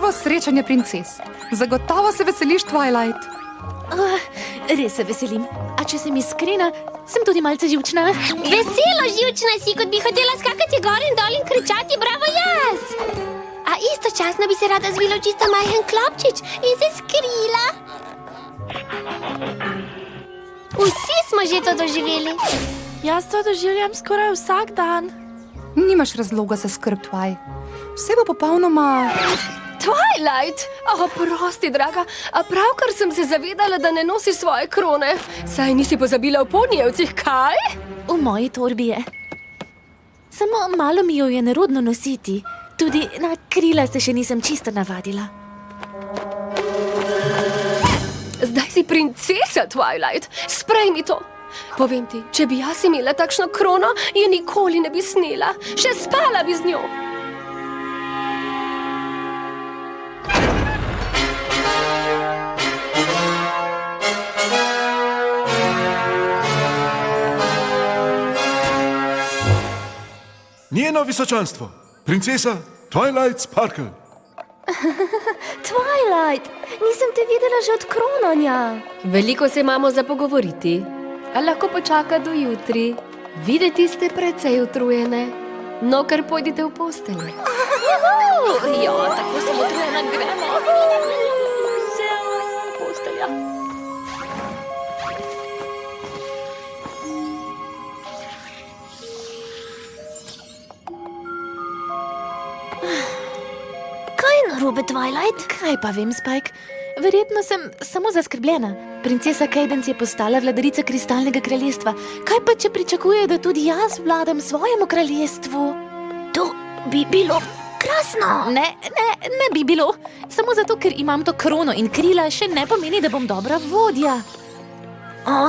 prvo srečanje princes. Zagotovo se veseliš, Twilight. Res se veselim. A če sem iskrena, sem tudi malce živčna. Veselo živčna si, kot bi hotela skakati gor in dol in kričati bravo jaz. A istočasno bi se rada zvila v čisto majhen klopčič in se skrila. Vsi smo že to doživeli. Jaz to doživljam skoraj vsak dan. Nimaš razloga za skrb, Twi. Vse bo popolnoma... Twilight! Prosti, draga, a pravkar sem se zavedala, da ne nosi svoje krone. Saj nisi pozabila v ponijevcih, kaj? V moji torbi je. Samo malo mi jo je nerodno nositi. Tudi na krila se še nisem čisto navadila. Zdaj si princesa, Twilight. Sprejmi to. Povem ti, če bi jaz imela takšno krono, je nikoli ne bi snela. Še spala bi z njo. Njeno visočanstvo, princesa Twilight Sparkle. Twilight, nisem te videla že od kronanja. Veliko se imamo za pogovoriti. A lahko počaka do jutri? Videti ste precej utrujene. No, kar pojdite v postelje. Jo, tako sem utrujena, gremo. Postelja. Kaj je narobe, Twilight? Kaj pa vem, Spike? Verjetno sem samo zaskrbljena. Princesa Cadence je postala vladarica Kristalnega kraljestva. Kaj pa, če pričakuje, da tudi jaz vladam svojemu kraljestvu? To bi bilo krasno. Ne bi bilo. Samo zato, ker imam to krono in krila, še ne pomeni, da bom dobra vodja.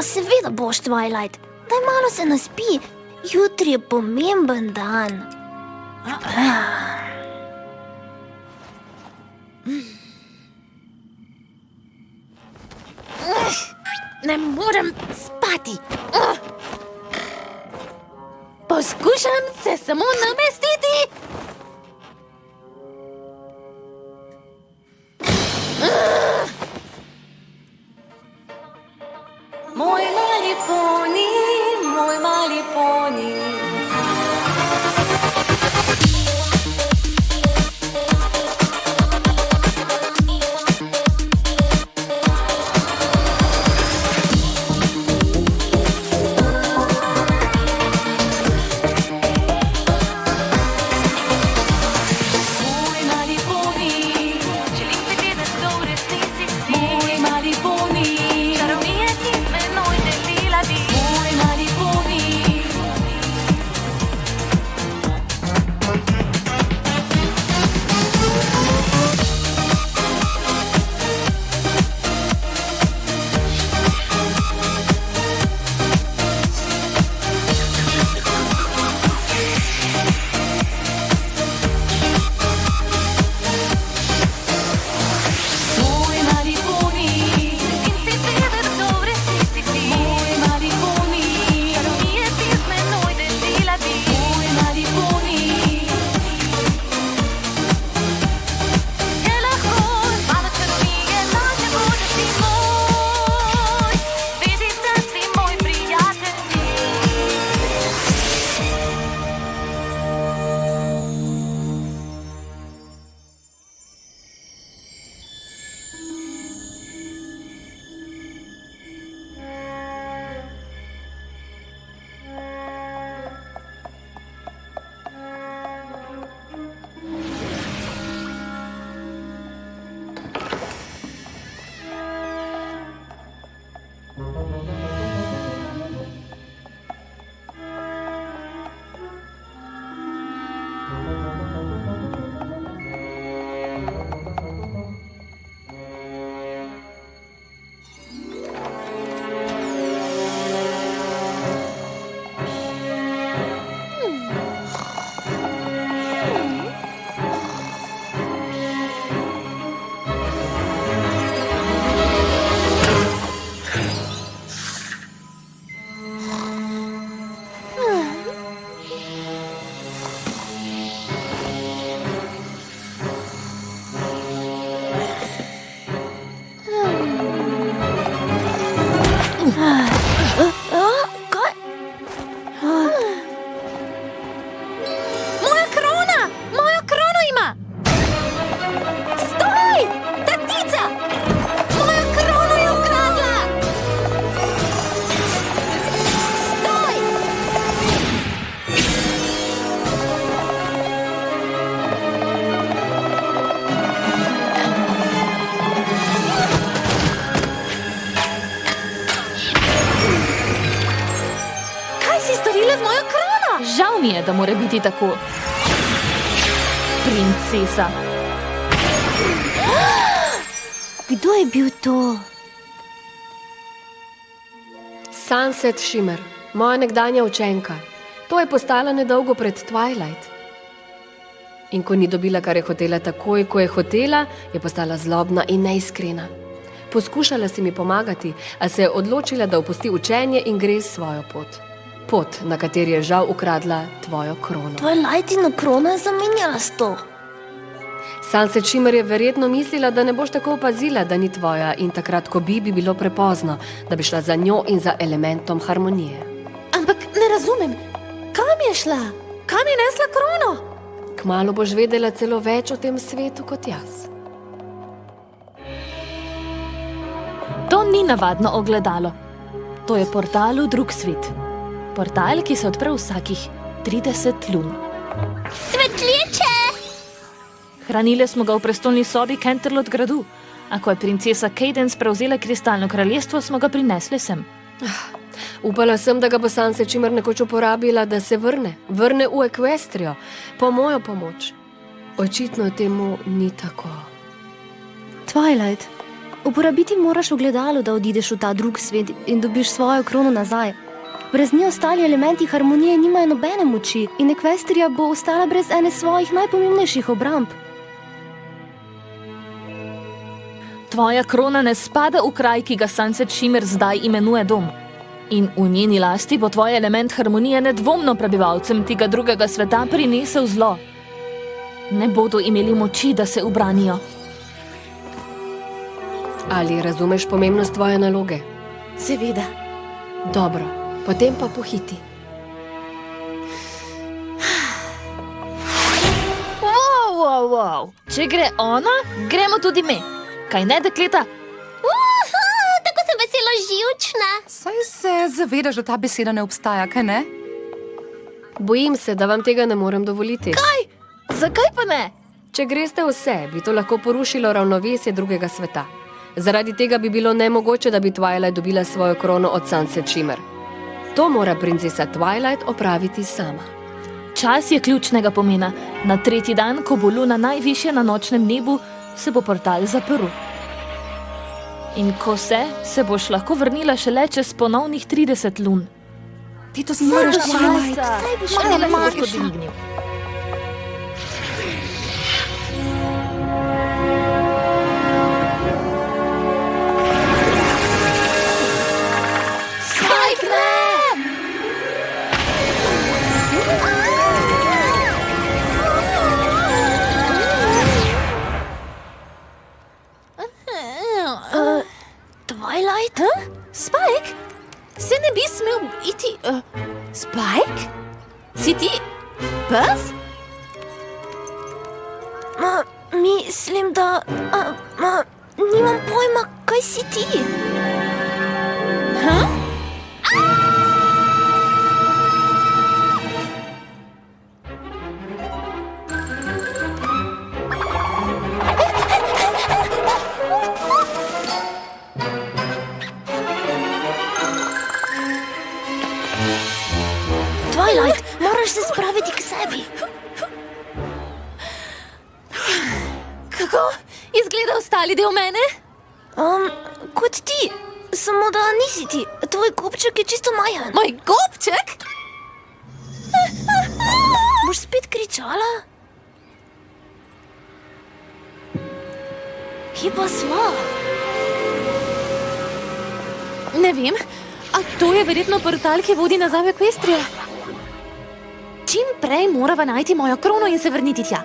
Seveda boš, Twilight. Daj malo se naspi. Jutri je pomemben dan. Ne morem spati. Poskušam se samo namestiti. Moj mali poni, moj mali poni. Kaj? Mojo krono ima! Stoj! Tatica! Mojo krono je ukradla! Stoj! Kaj si storila z mojo krono? Žal mi je, da mora biti tako. Princesa. Kdo je bil to? Sunset Shimmer, moja nekdanja učenka. To je postala nedolgo pred Twilight. In ko ni dobila, kar je hotela takoj, ko je hotela, je postala zlobna in neiskrena. Poskušala si mi pomagati, a se je odločila, da opusti učenje in gre svojo pot. Pot, na kateri je žal ukradla tvojo krono. Twilightino krono je zamenjala s to. Sunset Shimmer je verjetno mislila, da ne boš tako opazila, da ni tvoja, in takrat, ko bi bilo prepozno, da bi šla za njo in za elementom harmonije. Ampak ne razumem, kam je šla? Kam je nesla krono? Kmalu boš vedela celo več o tem svetu kot jaz. To ni navadno ogledalo. To je portal v drug svet. Portal, ki se odpre vsakih 30 lun. Svetleče! Hranile smo ga v prestolni sobi Canterlot gradu, a ko je princesa Cadence prevzela kristalno kraljestvo, smo ga prinesli sem. Upala sem, da ga bo Sunset Shimmer nekoč uporabila, da se vrne v Equestrijo, po mojo pomoč. Očitno temu ni tako. Twilight, uporabiti moraš ogledalo, da odideš v ta drug svet in dobiš svojo krono nazaj. Brez nje ostali elementi harmonije nimajo nobene moči in Equestrija bo ostala brez ene svojih najpomembnejših obramb. Tvoja krona ne spada v kraj, ki ga Sunset Shimmer zdaj imenuje dom. In v njeni lasti bo tvoj element harmonije nedvomno prebivalcem tega drugega sveta prinesel zlo. Ne bodo imeli moči, da se ubranijo. Ali razumeš pomembnost tvoje naloge? Seveda. Dobro, potem pa pohiti. Wow. Če gre ona, gremo tudi mi. Kaj ne, dekleta? Tako sem veselo živčna. Saj se zavedaš, da ta beseda ne obstaja, kaj ne? Bojim se, da vam tega ne morem dovoliti. Zakaj pa ne? Če greste vse, bi to lahko porušilo ravnovesje drugega sveta. Zaradi tega bi bilo nemogoče, da bi Twilight dobila svojo krono od Sunset Shimmer. To mora princesa Twilight opraviti sama. Čas je ključnega pomena. Na tretji dan, ko bo luna najvišja na nočnem nebu, se bo portal zaprl. In ko se boš lahko vrnila šele čez ponovnih 30 lun. Ti to zmoreš, Twilight. Saj boš Malo šele se boš magična. podvignil. Spike, ne! Twilight? Spike? Se ne bi smel iti... Spike? Si ti pes? Mislim, da... nimam pojma, kaj si ti. Twilight, moraš se spraviti k sebi. Kako izgleda ostali del mene? Kot ti, samo da nisi ti. Tvoj kopček je čisto majhen. Moj gobček? Boš spet kričala? Kje pa sva? Ne vem, a to je verjetno portal, ki vodi nazaj v Equestrijo. Čim prej morava najti mojo krono in se vrniti tja.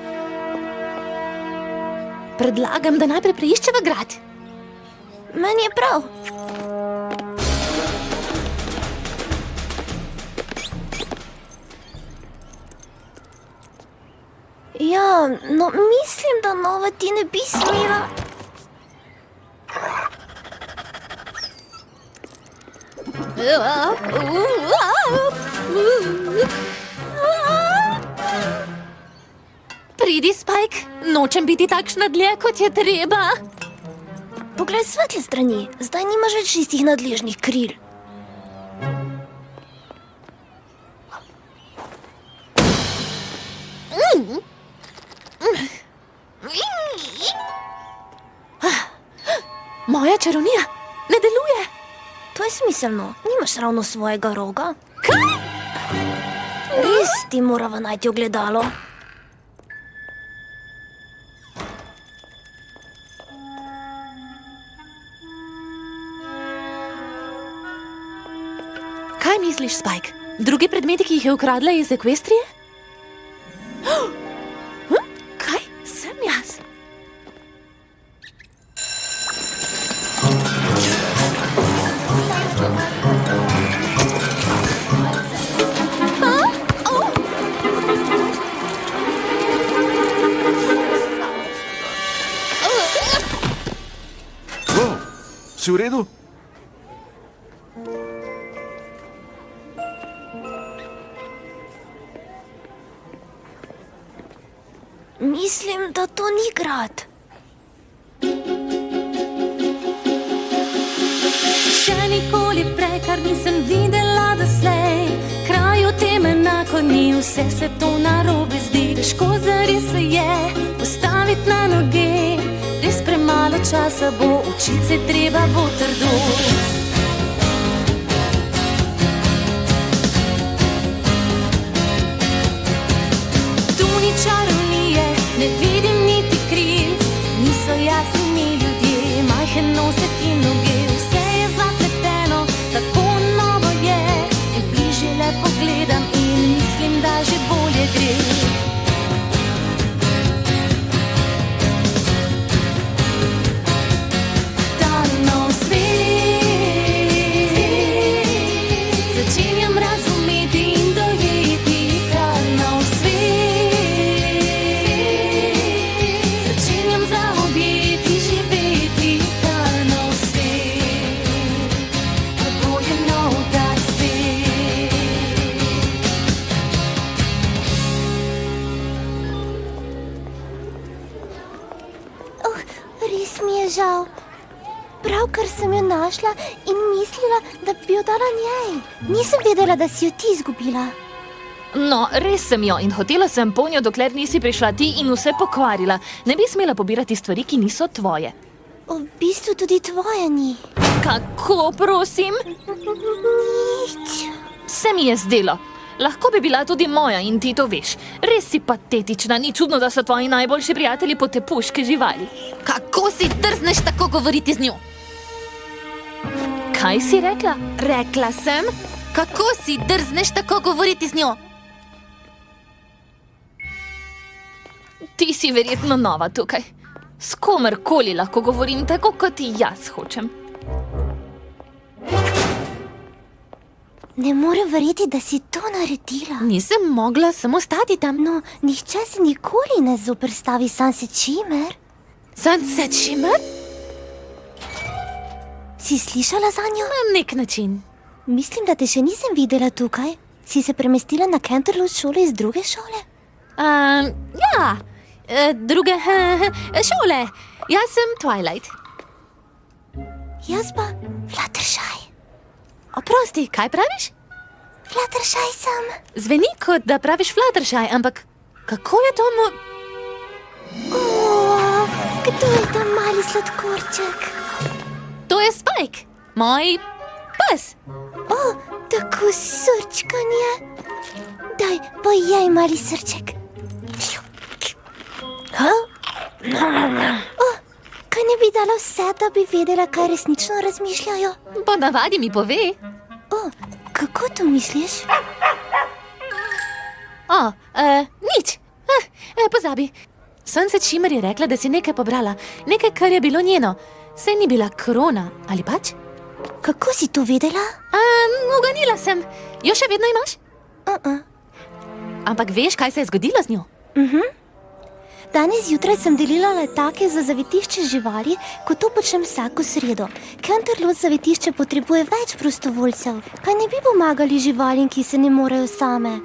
Predlagam, da najprej preiščeva grad. Meni je prav. No, mislim, da nova ti ne bi smela. Pridi, Spike, nočem biti takšna dlje, kot je treba. Poglej svetle strani, zdaj nimaš več čistih nadležnih kril. Moja čarovnija ne deluje. To je smiselno, nimaš ravno svojega roga. Kaj? Res ti morava najti ogledalo. Kaj misliš, Spike? Drugi predmeti, ki jih je ukradla iz Ekvestrije? Kaj? Sem jaz? Wow, si v redu? Mislim, da to ni grad. Še nikoli prej, kar nisem videla doslej. Kraju tem enako ni, vse se to narobe zdi. Težko zares se je postaviti na noge. Res premalo časa bo, učiti se treba bo trdo. Tu ni čarovnije, ne vidim niti kril. Niso jasni mi ljudje, majhen nosek in noge. Vse je zapleteno, tako novo je. In bližje le pogledam in mislim, da že bolje gre. Ta nov svet začenjam razumeti in dojeti. Ta nov svet začenjam zaobjeti, živeti. Ta nov svet, kako je nov ta svet. Res mi je žal. Pravkar sem jo našla in mislila, da bi jo dala njej. Nisem vedela, da si jo ti izgubila. No, res sem jo in hotela sem po njo, dokler nisi prišla ti in vse pokvarila. Ne bi smela pobirati stvari, ki niso tvoje. V bistvu tudi tvoja ni. Kako, prosim? Nič. Se mi je zdelo. Lahko bi bila tudi moja in ti to veš. Res si patetična, ni čudno, da so tvoji najboljši prijatelji potepuške živali. Kako si drzneš tako govoriti z njo? Kaj si rekla? Rekla sem, kako si drzneš tako govoriti z njo? Ti si verjetno nova tukaj. S komerkoli lahko govorim tako, kot jaz hočem. Ne morem verjeti, da si to naredila. Nisem mogla samo stati tam. No, nihče se nikoli ne zoperstavi Sunset Shimmer. Sunset Shimmer? Si slišala za njo? Na nek način. Mislim, da te še nisem videla tukaj. Si se premestila na Canterlot šolo iz druge šole? Ja, druge šole. Jaz sem Twilight. Jaz pa Fluttershy. Oprosti, kaj praviš? Fluttershy sem. Zveni kot da praviš Fluttershy, ampak kako je to Kdo je ta mali sladkorček? To je Spike, moj pes. Tako srčkan je. Daj, pojej, mali srček. Kaj ne bi dala vse, da bi vedela, kaj resnično razmišljajo? Po navadi mi pove. Kako to misliš? Nič. Pozabi. Sunset Shimmer je rekla, da si nekaj pobrala. Nekaj, kar je bilo njeno. Saj ni bila krona, ali pač? Kako si to vedela? Uganila sem. Jo še vedno imaš? Ampak veš, kaj se je zgodilo z njo? Danes zjutraj sem delila letake za zavetišče živali, kot to počnem vsako sredo. Canterlot zavetišče potrebuje več prostovoljcev. Kaj ne bi pomagali živalim, ki se ne morejo same?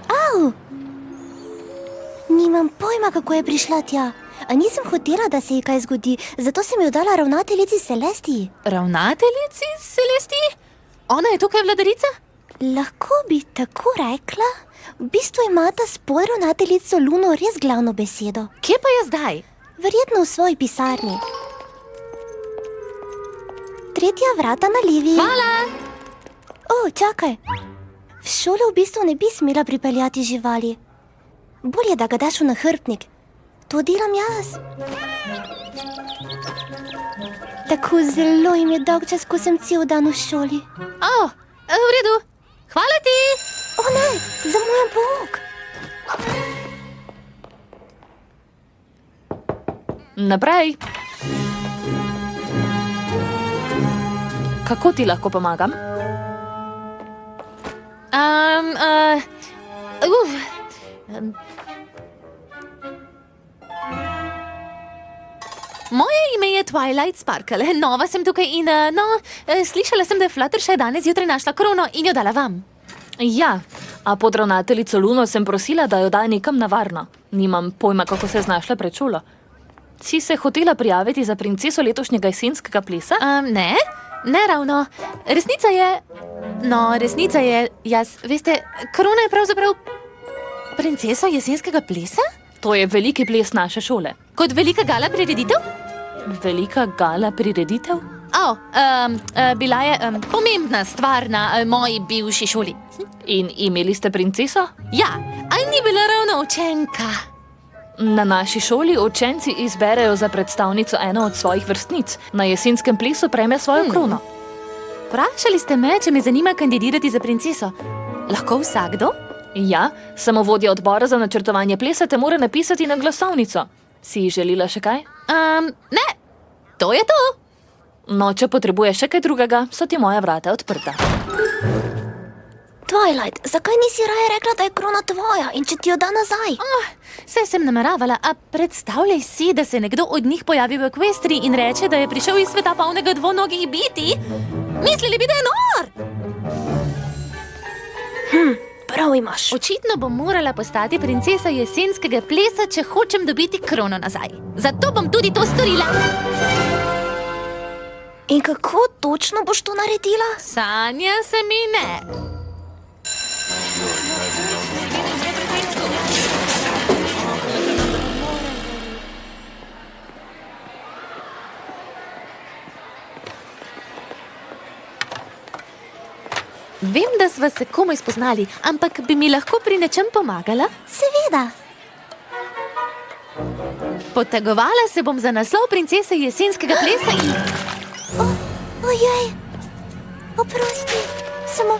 Au! Nimam pojma, kako je prišla tja. A nisem hotela, da se ji kaj zgodi, zato sem jo dala ravnateljici Celestiji. Ravnateljici Celestiji? Ona je tukaj vladarica? Lahko bi tako rekla. V bistvu imata s podravnateljico Luno res glavno besedo. Kje pa je zdaj? Verjetno v svoji pisarni. Tretja vrata na levi. Hvala! O, čakaj. V šolo v bistvu ne bi smela pripeljati živali. Bolje, da ga daš v nahrbtnik. To delam jaz. Tako zelo jim je dolg čas, ko sem cel dan v šoli. O, v redu. Hvala ti! O ne, za moj bog. Naprej. Kako ti lahko pomagam? Moje ime je Twilight Sparkle, nova sem tukaj in, slišala sem, da je Fluttershy danes zjutraj našla krono in jo dala vam. Ja, a podravnateljico Luno sem prosila, da jo da nekam na varno. Nimam pojma, kako se je znašla pred šolo. Si se hotela prijaviti za princeso letošnjega jesenskega plesa? Ne ravno. Resnica je, veste, krona je pravzaprav princeso jesenskega plesa? To je veliki ples naše šole. Kot velika gala prireditev? Velika gala prireditev? Bila je pomembna stvar na moji bivši šoli. In imeli ste princeso? Ja, ali ni bila ravno učenka? Na naši šoli učenci izberejo za predstavnico eno od svojih vrstnic. Na jesenskem plesu prejme svojo krono. Vprašali ste me, če me zanima kandidirati za princeso. Lahko vsakdo? Ja, samo vodja odbora za načrtovanje plesa te mora napisati na glasovnico. Si želila še kaj? Ne, to je to. No, če potrebuješ še kaj drugega, so ti moja vrata odprta. Twilight, zakaj nisi raje rekla, da je krona tvoja in če ti jo da nazaj? Saj sem nameravala, a predstavljaj si, da se nekdo od njih pojavi v Equestrii in reče, da je prišel iz sveta polnega dvonogih biti. Mislili bi, da je nor. Prav imaš. Očitno bom morala postati princesa jesenskega plesa, če hočem dobiti krono nazaj. Zato bom tudi to storila. In kako točno boš to naredila? Sanja se mi ne. Vem, da sva se komaj spoznali, ampak bi mi lahko pri nečem pomagala? Seveda. Potegovala se bom za naslov princese jesenskega plesa in... Ojej, oprosti. Samo,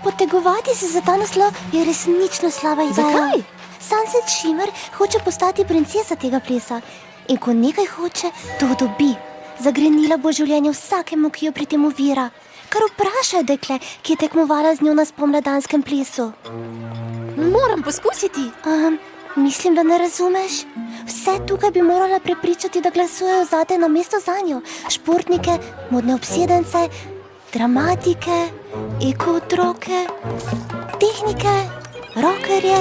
potegovati se za ta naslov je resnično slaba ideja. Zakaj? Sunset Shimmer hoče postati princesa tega plesa. In ko nekaj hoče, to dobi. Zagrenila bo življenje vsakemu, ki jo pri tem ovira. Kar vprašaj dekle, ki je tekmovala z njo na spomladanskem plesu. Moram poskusiti. Mislim, da ne razumeš. Vse tukaj bi morala prepričati, da glasujejo zate na mesto zanjo. Športnike, modne obsedence, dramatike, ekootroke, tehnike, rockerje.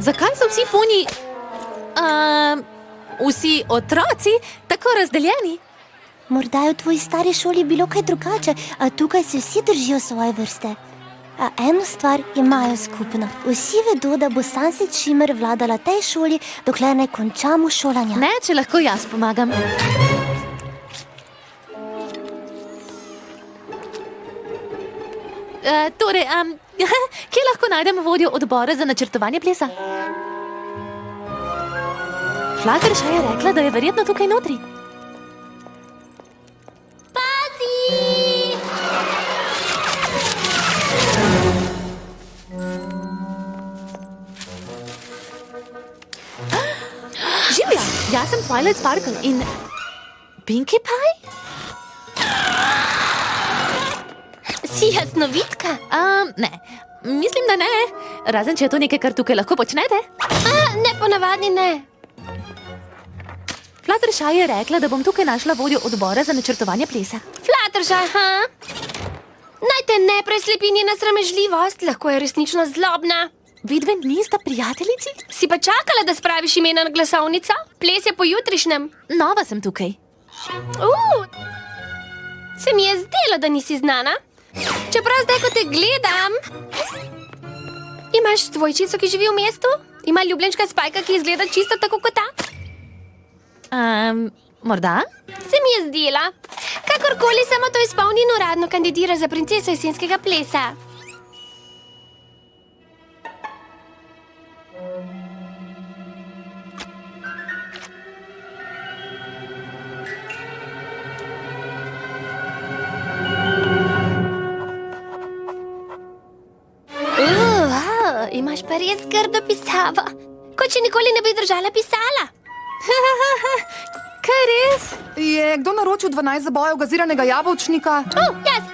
Zakaj so vsi poni, vsi otroci tako razdeljeni? Morda je v tvoji stari šoli bilo kaj drugače, a tukaj se vsi držijo svoje vrste. A eno stvar imajo skupno. Vsi vedo, da bo Sunset Shimmer vladala tej šoli, dokler ne končamo šolanja. Ne, če lahko jaz pomagam. Kje lahko najdem vodjo odbora za načrtovanje plesa? Fluttershy je rekla, da je verjetno tukaj notri. Živja, jaz sem Twilight Sparkle in... Pinkie Pie? Si jasnovidka? Ne. Mislim, da ne. Razen, če je to nekaj, kar tukaj lahko počnete. Ne, ponavadi ne. Fluttershy je rekla, da bom tukaj našla vodjo odbora za načrtovanje plesa. Fluttershy, ha? Naj te ne preslepi njena sramežljivost, lahko je resnično zlobna. Vidve nista prijateljici? Si pa čakala, da spraviš imena na glasovnico? Ples je pojutrišnjem. Nova sem tukaj. Se mi je zdelo, da nisi znana. Čeprav zdaj, ko te gledam... Imaš dvojčico, ki živi v mestu? Ima ljubljenčka Spajka, ki izgleda čisto tako kot ta? Morda? Se mi je zdela. Kakorkoli, samo to izpolni in uradno kandidira za princeso jesenskega plesa. Imaš pa res grdo pisavo. Kot če nikoli ne bi držala pisala. Kaj res? Je kdo naročil 12 zabojev gaziranega jabolčnika? Jaz.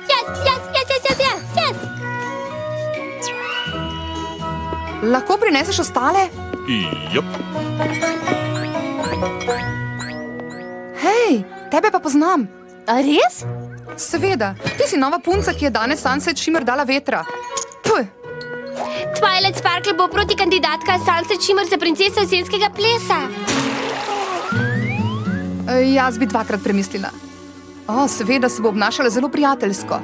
Lahko prineseš ostale? Jop. Hej, tebe pa poznam. A res? Seveda, ti si nova punca, ki je danes Sunset Shimmer dala vetra. Puj. Twilight Sparkle bo protikandidatka Sunset Shimmer za princeso jesenskega plesa. Jaz bi dvakrat premislila. Seveda se bo obnašala zelo prijateljsko.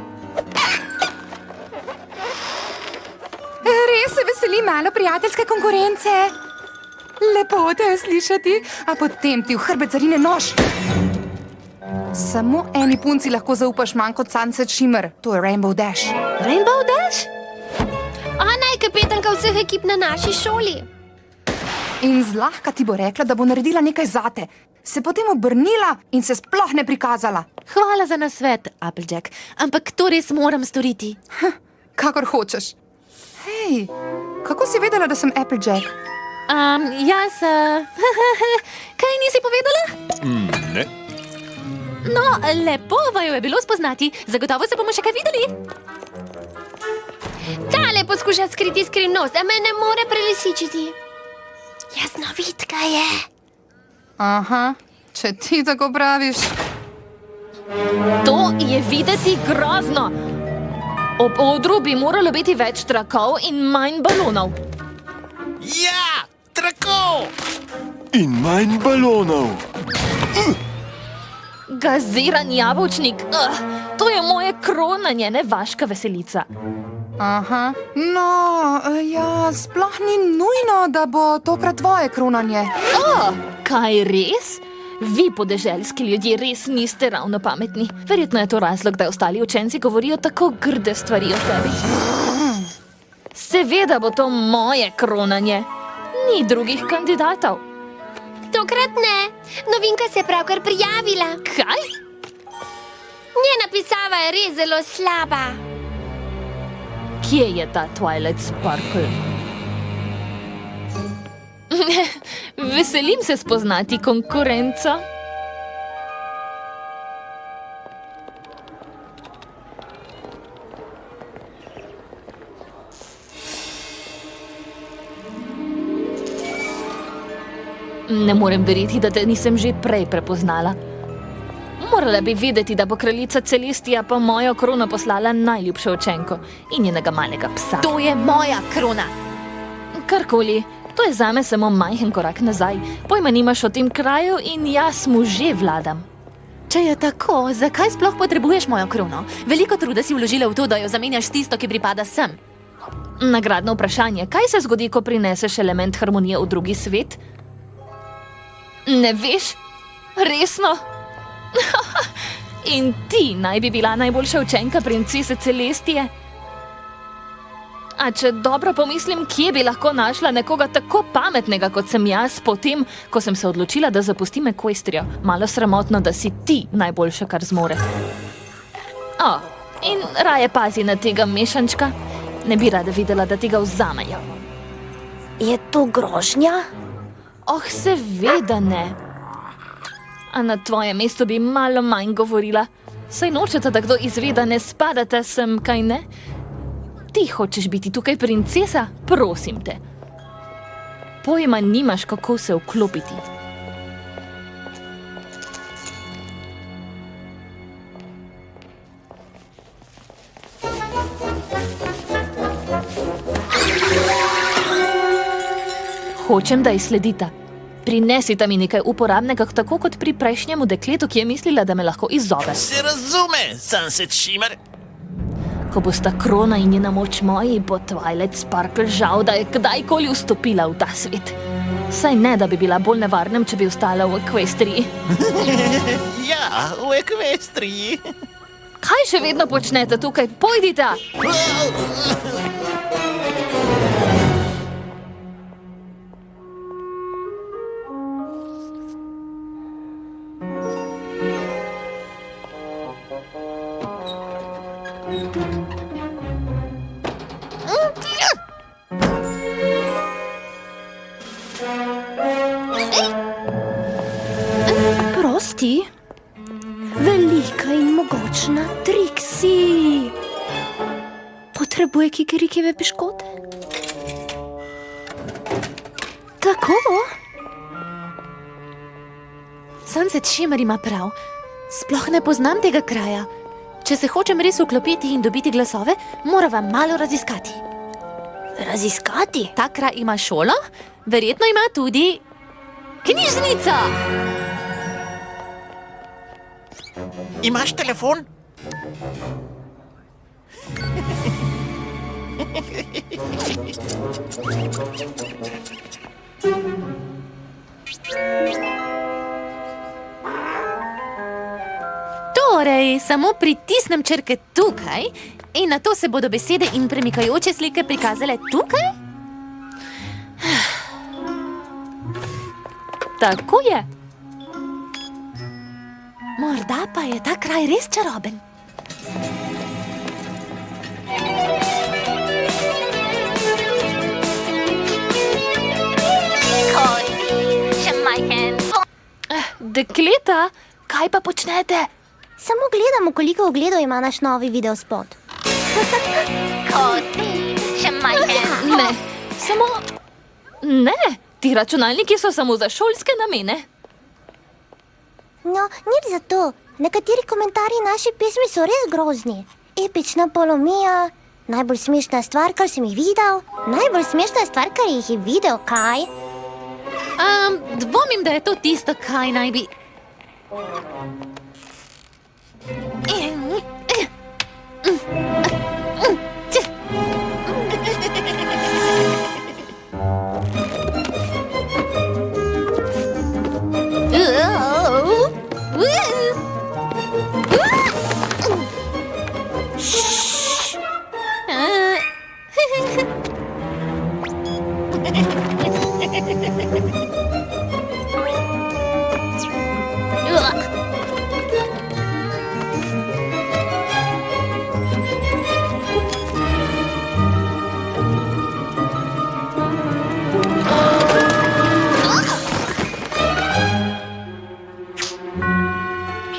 Res se veseli malo prijateljske konkurence. Lepo te je slišati, a potem ti v hrbet zarine nož. Samo eni punci lahko zaupaš manj kot Sunset Shimmer, to je Rainbow Dash. Rainbow Dash? Ona je kapetanka vseh ekip na naši šoli. In zlahka ti bo rekla, da bo naredila nekaj zate. Se potem obrnila in se sploh ne prikazala. Hvala za nasvet, Applejack, ampak to res moram storiti. Kakor hočeš. Hej, kako si vedela, da sem Applejack? Jaz... Kaj nisi povedala? Ne. No, lepo vaju je bilo spoznati. Zagotovo se bomo še kaj videli. Tale poskuša skriti skrivnost, a me ne more prelisičiti. Jasnovidka je. Aha, če ti tako praviš. To je videti grozno. Ob odru bi moralo biti več trakov in manj balonov. Ja, trakov! In manj balonov. Gaziran jabolčnik. To je moje kronanje, ne vaška veselica. Aha, no, ja, sploh ni nujno, da bo tokrat tvoje kronanje. Kaj res? Vi, podeželski ljudje, res niste ravno pametni. Verjetno je to razlog, da ostali učenci govorijo tako grde stvari o tebi. Seveda bo to moje kronanje. Ni drugih kandidatov. Tokrat ne. Novinka se je pravkar prijavila. Kaj? Njena pisava je res zelo slaba. Kje je ta Twilight Sparkle? Veselim se spoznati konkurenco. Ne morem verjeti, da te nisem že prej prepoznala. Morala bi vedeti, da bo kraljica Celestija po mojo krono poslala najljubšo učenko in njenega malega psa. To je moja krona. Karkoli, to je zame samo majhen korak nazaj. Pojma nimaš o tem kraju in jaz mu že vladam. Če je tako, zakaj sploh potrebuješ mojo krono? Veliko truda si vložila v to, da jo zamenjaš s tisto, ki pripada sem. Nagradno vprašanje, kaj se zgodi, ko prineseš element harmonije v drugi svet? Ne veš? Resno? In ti naj bi bila najboljša učenka princese Celestije? A če dobro pomislim, kje bi lahko našla nekoga tako pametnega, kot sem jaz, potem, ko sem se odločila, da zapustim Equestrijo. Malo sramotno, da si ti najboljša, kar zmore. In raje pazi na tega mešančka. Ne bi rada videla, da ti ga vzamejo. Je to grožnja? Seveda ne. A na tvojem mestu bi malo manj govorila. Saj nočete, da kdo izve, da ne spadate sem, kaj ne? Ti hočeš biti tukaj princesa? Prosim te. Pojma nimaš, kako se vklopiti. Hočem, da ji sledita. Prinesita mi nekaj uporabnega, tako kot pri prejšnjemu dekletu, ki je mislila, da me lahko izzove. Se razume, Sunset Shimmer. Ko bosta krona in njena moč moji, bo Twilight Sparkle žal, da je kdajkoli vstopila v ta svet. Saj ne, da bi bila bolj nevarnem, če bi ostala v Equestriji. Ja, v Equestriji. Kaj še vedno počnete tukaj? Pojdite! Prosti, velika in mogočna Trixie. Potrebuje kikirikeve piškote? Tako? Sunset Shimmer ima prav. Sploh ne poznam tega kraja. Če se hočem res vklopiti in dobiti glasove, morava malo raziskati. Raziskati? Ta kraj ima šolo, verjetno ima tudi knjižnica. Imaš telefon? Torej, samo pritisnem črke tukaj in nato se bodo besede in premikajoče slike prikazale tukaj? Tako je. Morda pa je ta kraj res čaroben. Dekleta, kaj pa počnete? Samo gledamo, koliko ogledov ima naš novi videospot. Ne, samo... Ne, ti računalniki so samo za šolske namene. No, nič za to. Nekateri komentarji naše pesmi so res grozni. Epična polomija, najbolj smešna stvar, kar sem jih videl. Najbolj smešna stvar, kar jih je videl, kaj? Dvomim, da je to tisto, kaj naj bi...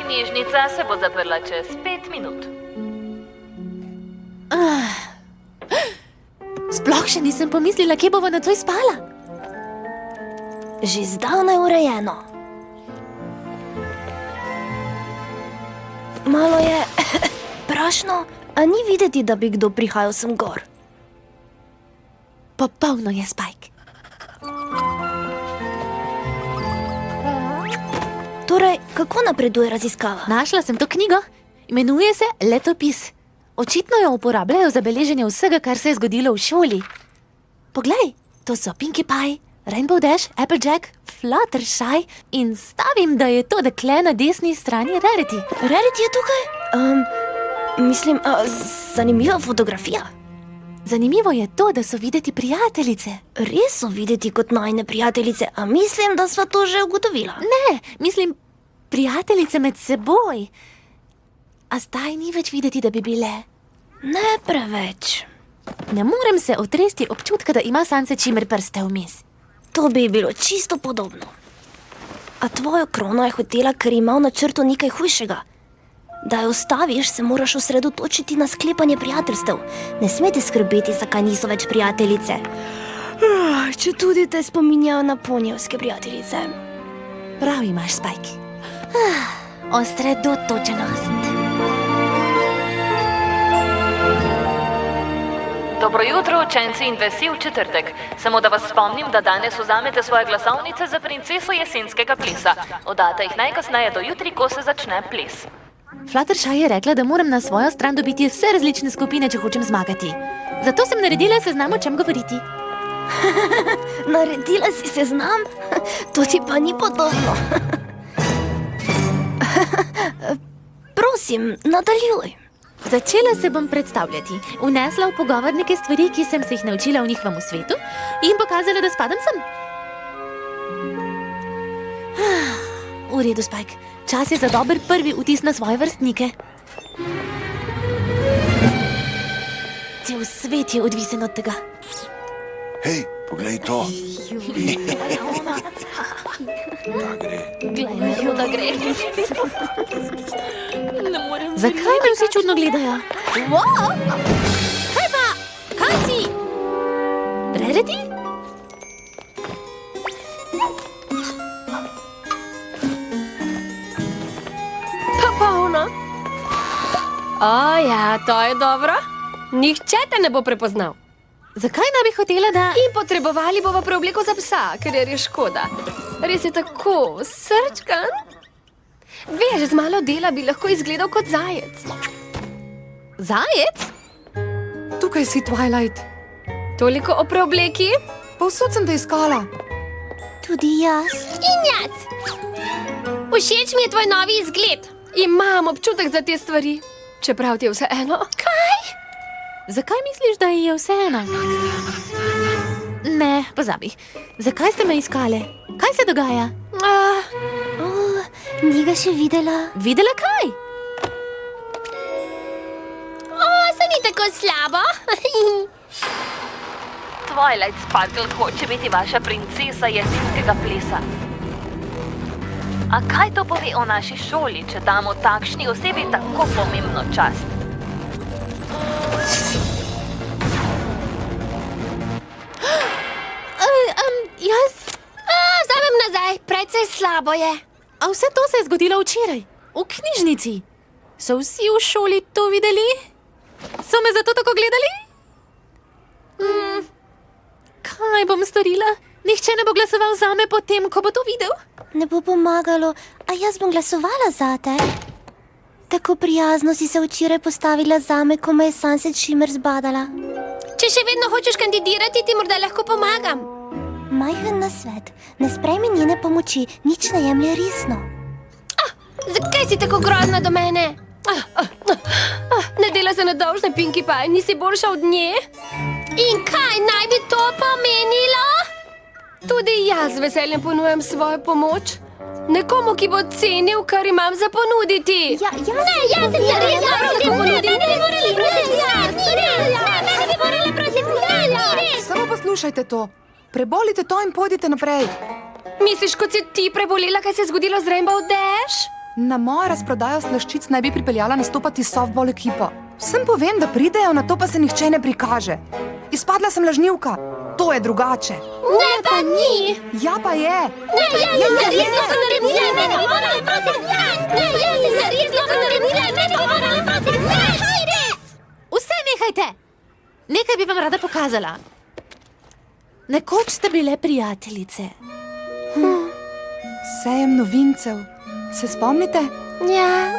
Knjižnica se bo zaprla čez 5 minut. Sploh še nisem pomislila, kje bova nocoj spala. Že zdavnaj urejeno. Malo je prašno, a ni videti, da bi kdo prihajal sem gor. Popolno je, Spike. Torej, kako napreduje raziskava? Našla sem to knjigo. Imenuje se Letopis. Očitno jo uporabljajo za beleženje vsega, kar se je zgodilo v šoli. Poglej, to so Pinkie Pie, Rainbow Dash, Applejack, Fluttershy in stavim, da je to dekle na desni strani Rarity. Rarity je tukaj? Zanimiva fotografija. Zanimivo je to, da so videti prijateljice. Res so videti kot najne prijateljice, a mislim, da sva to že ugotovila. Ne, mislim prijateljice med seboj. A zdaj ni več videti, da bi bile. Ne preveč. Ne morem se otresti občutka, da ima Sunset Shimmer prste vmes. To bi bilo čisto podobno. A tvojo krono je hotela, ker ima v načrtu nekaj hujšega. Da jo ustaviš, se moraš osredotočiti na sklepanje prijateljstev. Ne smete skrbeti, zakaj niso več prijateljice. Če tudi te spominjajo na ponijevske prijateljice. Prav imaš, Spike. Osredotočenost. Dobro jutro, učenci, in vesel četrtek. Samo da vas spomnim, da danes vzamete svoje glasovnice za princeso jesenskega plesa. Oddate jih najkasneje do jutri, ko se začne ples. Fluttershy je rekla, da moram na svojo stran dobiti vse različne skupine, če hočem zmagati. Zato sem naredila seznam, o čem govoriti. Naredila si seznam? To ti pa ni podobno. Prosim, nadaljuj. Začela se bom predstavljati, vnesla v pogovor neke stvari, ki sem se jih naučila v njihovem svetu in pokazala, da spadam sem. V redu, Spike. Čas je za dober prvi vtis na svoje vrstnike. Cel svet je odvisen od tega. Hej, poglej to. Da gre. Zakaj me vsi čudno gledajo? Wow! Kaj pa? Kaj si? Rarity? Popolno. O ja, to je dobro. Nihče te ne bo prepoznal. Zakaj ne bi hotela, da... In potrebovali bomo preobleko za psa, ker je res škoda. Res je tako srčkan. Veš, z malo dela bi lahko izgledal kot zajec. Zajec? Tukaj si, Twilight. Toliko o preobleki? Povsod sem te iskala. Tudi jaz. In jaz. Všeč mi je tvoj novi izgled. Imam občutek za te stvari. Čeprav ti je vseeno. Kaj? Zakaj misliš, da ji je vseeno? Ne, pozabi. Zakaj ste me iskale? Kaj se dogaja? Ni ga še videla. Videla kaj? Se ni tako slabo. Twilight Sparkle hoče biti vaša princesa jesenskega plesa. A kaj to pove o naši šoli, če damo takšni osebi tako pomembno čast? Jaz... Vzamem nazaj, precej slabo je. A vse to se je zgodilo včeraj, v knjižnici. So vsi v šoli to videli? So me zato tako gledali? Kaj bom storila? Nihče ne bo glasoval zame potem, ko bo to videl. Ne bo pomagalo, a jaz bom glasovala zate. Tako prijazno si se včeraj postavila zame, ko me je Sunset Shimmer zbadala. Če še vedno hočeš kandidirati, ti morda lahko pomagam. Majhen nasvet, ne sprejmi njene pomoči, nič ne jemlje resno. Zakaj si tako grozna do mene? Ne dela se nedolžne, Pinkie Pie, nisi boljša od nje? In kaj naj bi to pomenilo? Tudi jaz z veseljem ponujam svojo pomoč. Nekomu, ki bo cenil, kar imam za ponuditi. Jaz sem res Samo poslušajte to. Prebolite to in pojdite naprej. Misliš, kot si ti prebolela, kaj se je zgodilo z Rainbow Dash? Na mojo razprodajo slaščic naj bi pripeljala nastopati softball ekipo. Vsem povem, da pridejo, na to pa se nihče ne prikaže. Izpadla sem lažnivka. To je drugače. Ne, pa ni. Ja, pa je. Vse nehajte! Nekaj bi vam rada pokazala. Nekoč ste bile prijateljice. Sejem novincev. Se spomnite? Ja,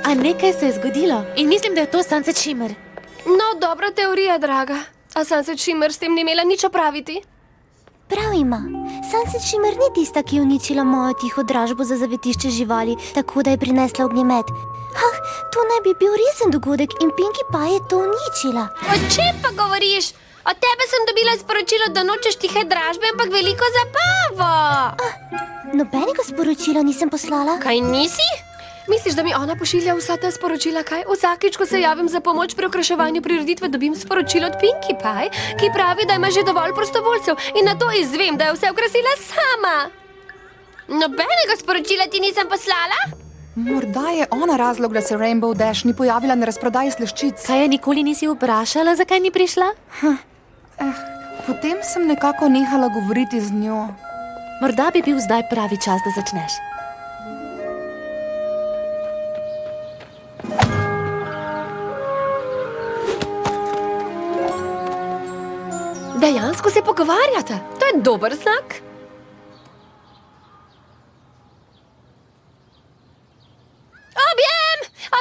A nekaj se je zgodilo in mislim, da je to Sunset Shimmer. No, dobra teorija, draga. A Sunset Shimmer s tem ni imela nič opraviti? prav ima. Sunset Shimmer ni tista, ki je uničila mojo tiho dražbo za zavetišče živali, tako da je prinesla ognjemet. To naj bi bil resen dogodek in Pinkie Pie je to uničila. O čem pa govoriš? Od tebe sem dobila sporočilo, da nočeš tihe dražbe, ampak veliko zabavo. Nobenega sporočila nisem poslala. Kaj nisi? Misliš, da mi ona pošilja vsa ta sporočila, kaj? Vsakič, ko se javim za pomoč pri okraševanju prireditve, dobim sporočilo od Pinkie Pie, ki pravi, da ima že dovolj prostovoljcev in na to izvem, da je vse okrasila sama. Nobenega sporočila ti nisem poslala? Morda je ona razlog, da se Rainbow Dash ni pojavila na razprodaji slaščic. Kaj je nikoli nisi vprašala, zakaj ni prišla? Potem sem nekako nehala govoriti z njo. Morda bi bil zdaj pravi čas, da začneš. Dejansko se pogovarjata. To je dober znak.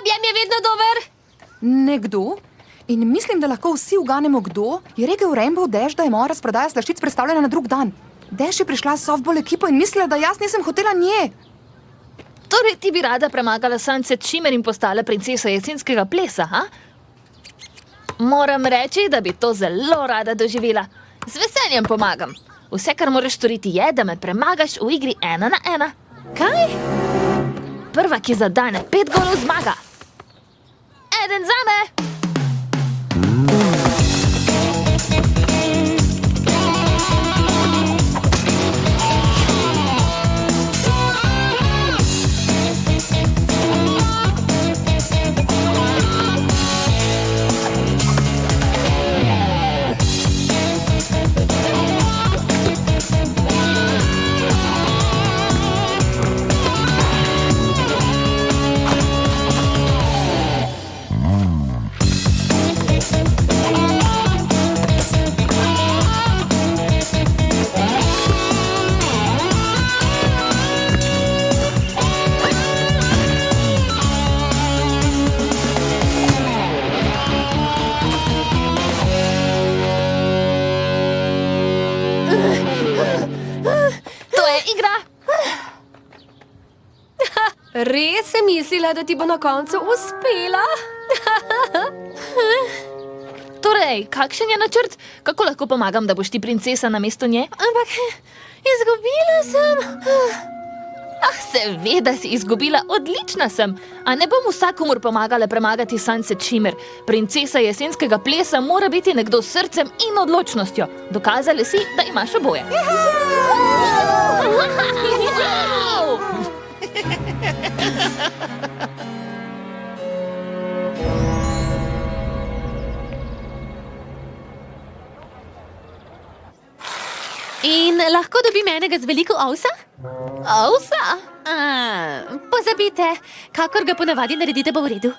Objem je vedno dober. Nekdo, in mislim, da lahko vsi uganemo kdo, je rekel Rainbow Dash, da je moja razprodaja slaščic predstavljena na drug dan. Dash je prišla s softball ekipo in mislila, da jaz nisem hotela nje. Torej, ti bi rada premagala Sunset Shimmer in postala princesa jesenskega plesa, ha? Moram reči, da bi to zelo rada doživela. Z veseljem pomagam. Vse, kar moraš storiti, je, da me premagaš v igri 1 na 1. Kaj? Prva, ki zadane 5 golov, zmaga. Eden zame! Res sem mislila, da ti bo na koncu uspela. Torej, kakšen je načrt? Kako lahko pomagam, da boš ti princesa namesto nje? Ampak izgubila sem. Seveda si izgubila, odlična sem. A ne bom vsakomur pomagala premagati Sunset Shimmer. Princesa jesenskega plesa mora biti nekdo s srcem in odločnostjo. Dokazali si, da imaš oboje. In lahko dobim enega z veliko ovsa? Ovsa? Pozabite, kakor ga ponavadi naredite, bo v redu.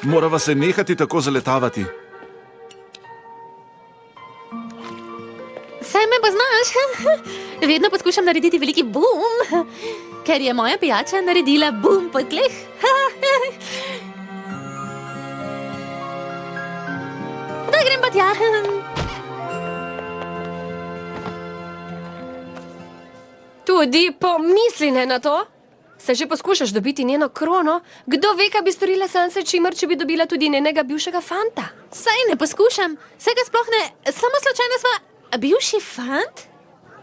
Morava se nehati tako zaletavati. Saj me poznaš. Vedno poskušam narediti veliki bum, ker je moja pijača naredila bum po tleh. Da grem pa tja. Tudi pomisli ne na to. Se že poskušaš dobiti njeno krono? Kdo ve, kaj bi storila Sunset Shimmer, če bi dobila tudi njenega bivšega fanta? Saj ne poskušam. Vsega sploh ne. Samo slučajno sva bivši fant?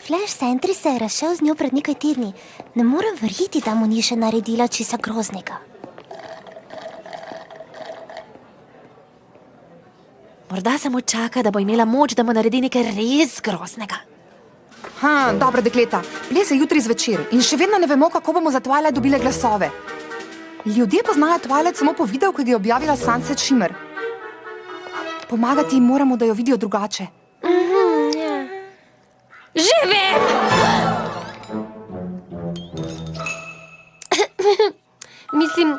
Flash Sentry se je razšel z njo pred nekaj tedni. Ne morem verjeti, da mu ni še naredila česa groznega. Morda samo čaka, da bo imela moč, da mu naredi nekaj res groznega. Dobra dekleta, ples je jutri zvečer in še vedno ne vemo, kako bomo za Twilight dobile glasove. Ljudje poznajo Twilight samo po videu, ki ga je objavila Sunset Shimmer. Pomagati jim moramo, da jo vidijo drugače. Že vem! Mislim,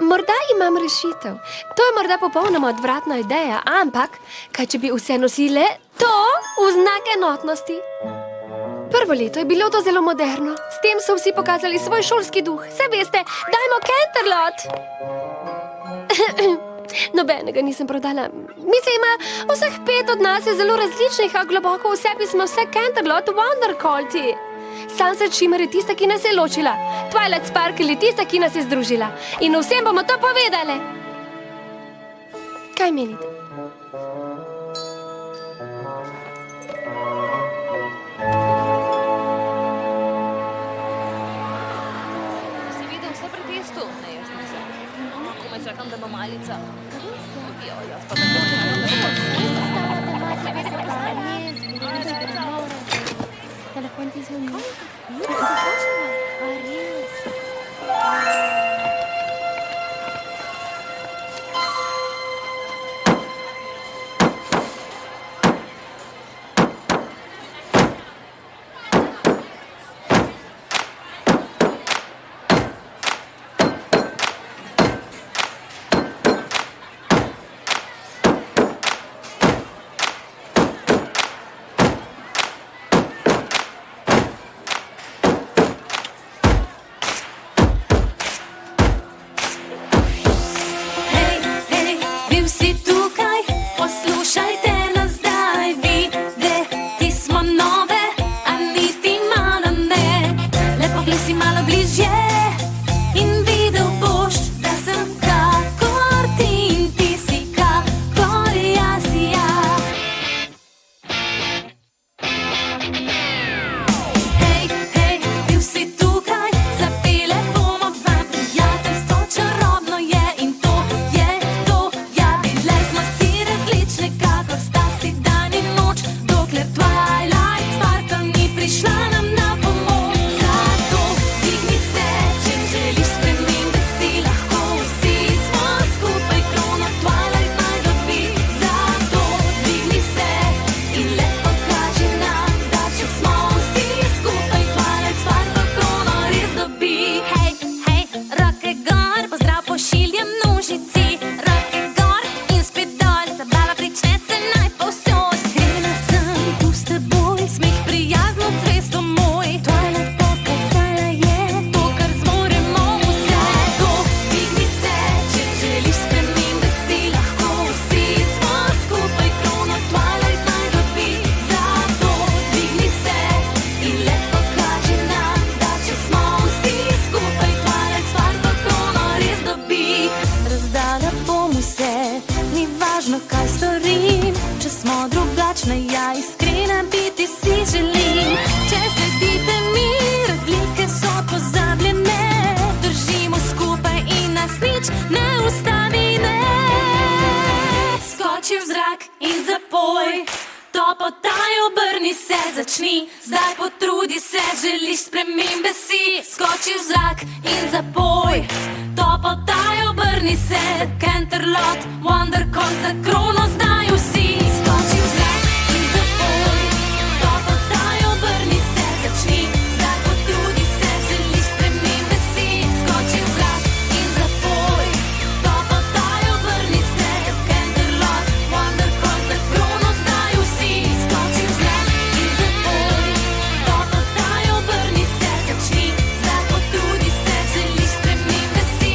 morda imam rešitev. To je morda popolnoma odvratna ideja, ampak kaj če bi vse nosile to v znak enotnosti? Prvo leto je bilo to zelo moderno. S tem so vsi pokazali svoj šolski duh. Se veste, dajmo Canterlot! Nobenega nisem prodala. Mislim, vseh 5 od nas je zelo različnih, a globoko v sebi smo vse Canterlot Wondercolti. Sunset Shimmer je tista, ki nas je ločila. Twilight Sparkle je tista, ki nas je združila. In vsem bomo to povedali. Kaj menite? Si videl vse pri testu? Ne, jaz nisem. Komaj čakam, da bo malica. Jaz pa tako čakam, da bo smo drugačne, ja iskrena biti si želim. Če sledite mi, razlike so pozabljene. Držimo skupaj in nas nič ne ustavi, ne. Skoči v zrak in zapoj, topota obrni se, začni, zdaj potrudi se, želiš spremembe si. Skoči v zrak in zapoj, topota obrni se, za Canterlot, Wondercon, za krono zdaj vsi. Skoči v zrak in zapoj, topota obrni se, začni, zdaj potrudi se, želiš spremembe si. Skoči v zrak in zapoj, topota obrni se, za Canterlot, Wondercon, za krono zdaj vsi. Skoči v zrak in zapoj, topota obrni se, začni, zdaj potrudi se, želiš spremembe si.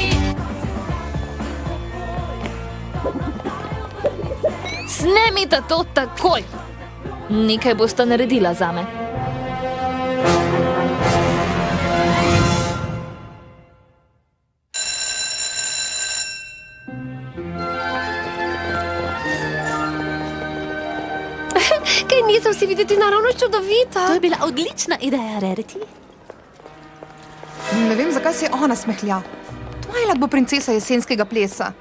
Snemite to takoj! Nekaj boste naredila zame. Kaj niso vsi videti naravno čudovita? To je bila odlična ideja, Rarity. Ne vem, zakaj se ona smehlja. Twilight bo princesa jesenskega plesa.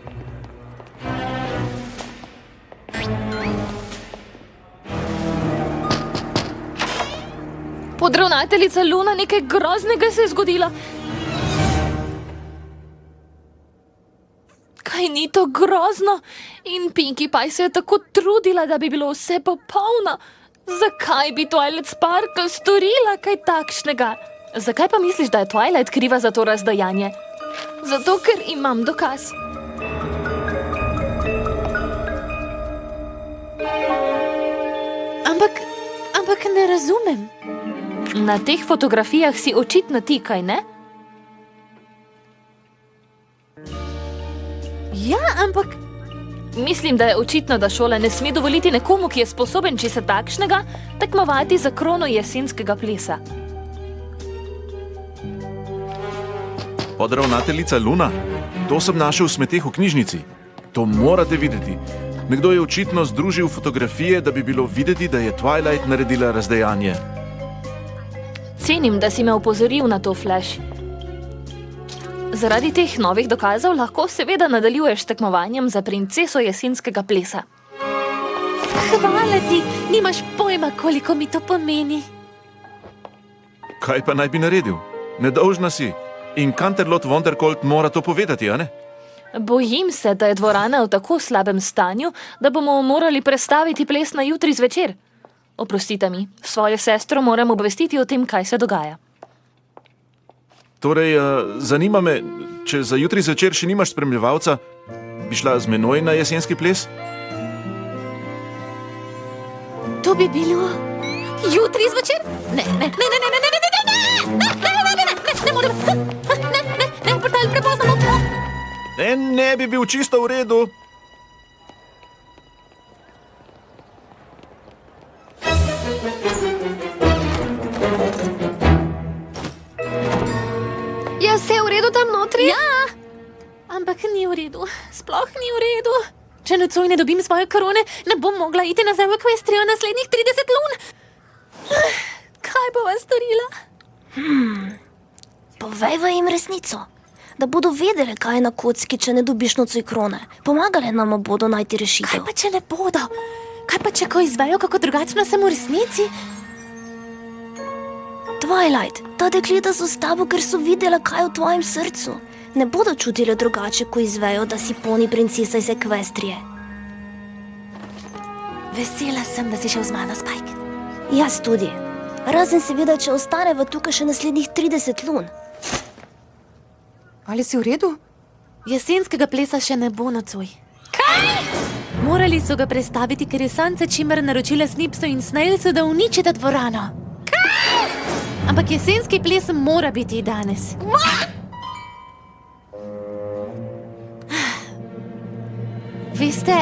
Podravnateljica Luna, nekaj groznega se je zgodilo. Kaj ni to grozno? In Pinkie Pie se je tako trudila, da bi bilo vse popolno. Zakaj bi Twilight Sparkle storila kaj takšnega? Zakaj pa misliš, da je Twilight kriva za to razdajanje? Zato, ker imam dokaz. Ampak ne razumem. Na teh fotografijah si očitno ti, kaj ne? Ja, ampak Mislim, da je očitno, da šola ne sme dovoliti nekomu, ki je sposoben česa takšnega, tekmovati za krono jesenskega plesa. Podravnateljica Luna, to sem našel v smeteh v knjižnici. To morate videti. Nekdo je očitno združil fotografije, da bi bilo videti, da je Twilight naredila razdejanje. Cenim, da si me opozoril na to, Flash. Zaradi teh novih dokazov lahko seveda nadaljuješ s tekmovanjem za princeso jesenskega plesa. Hvala ti, nimaš pojma, koliko mi to pomeni. Kaj pa naj bi naredil? Nedolžna si. In Canterlot Wondercolt mora to povedati, a ne? Bojim se, da je dvorana v tako slabem stanju, da bomo morali prestaviti ples na jutri zvečer. Oprostite mi, svojo sestro moram obvestiti o tem, kaj se dogaja. Torej, zanima me, če za jutri zvečer še nimaš spremljevalca, bi šla z menoj na jesenski ples? To bi bilo jutri zvečer? Ne, morem. Ne, portal, prepozno. Ne bi bil čisto v redu. Je vse v redu tam notri? Ja, ampak ni v redu. Sploh ni v redu. Če nocoj ne dobim svoje korone, ne bom mogla iti nazaj v Equestrijo naslednjih 30 lun. Kaj bova storila? Povejva jim resnico, da bodo vedele, kaj je na kocki, če ne dobiš nocoj krone. Pomagale nam bodo najti Kaj rešitev. pa, če ne bodo? Kaj pa, če ko izvejo, kako drugačno sem v resnici? Twilight, ta dekleta so s tabo, ker so videla, kaj je v tvojem srcu. Ne bodo čutile drugače, ko izvejo, da si poni princesa iz Equestrije. Vesela sem, da si šel z mano, Spike. Jaz tudi. Razen seveda, če ostaneva tukaj še naslednjih 30 lun. Ali si v redu? Jesenskega plesa še ne bo nocoj. Kaj? Morali so ga prestaviti, ker je Sunset Shimmer naročila Snipsu in Snailsu, da uničita dvorano. Kaj? Ampak jesenski ples mora biti danes. Veste,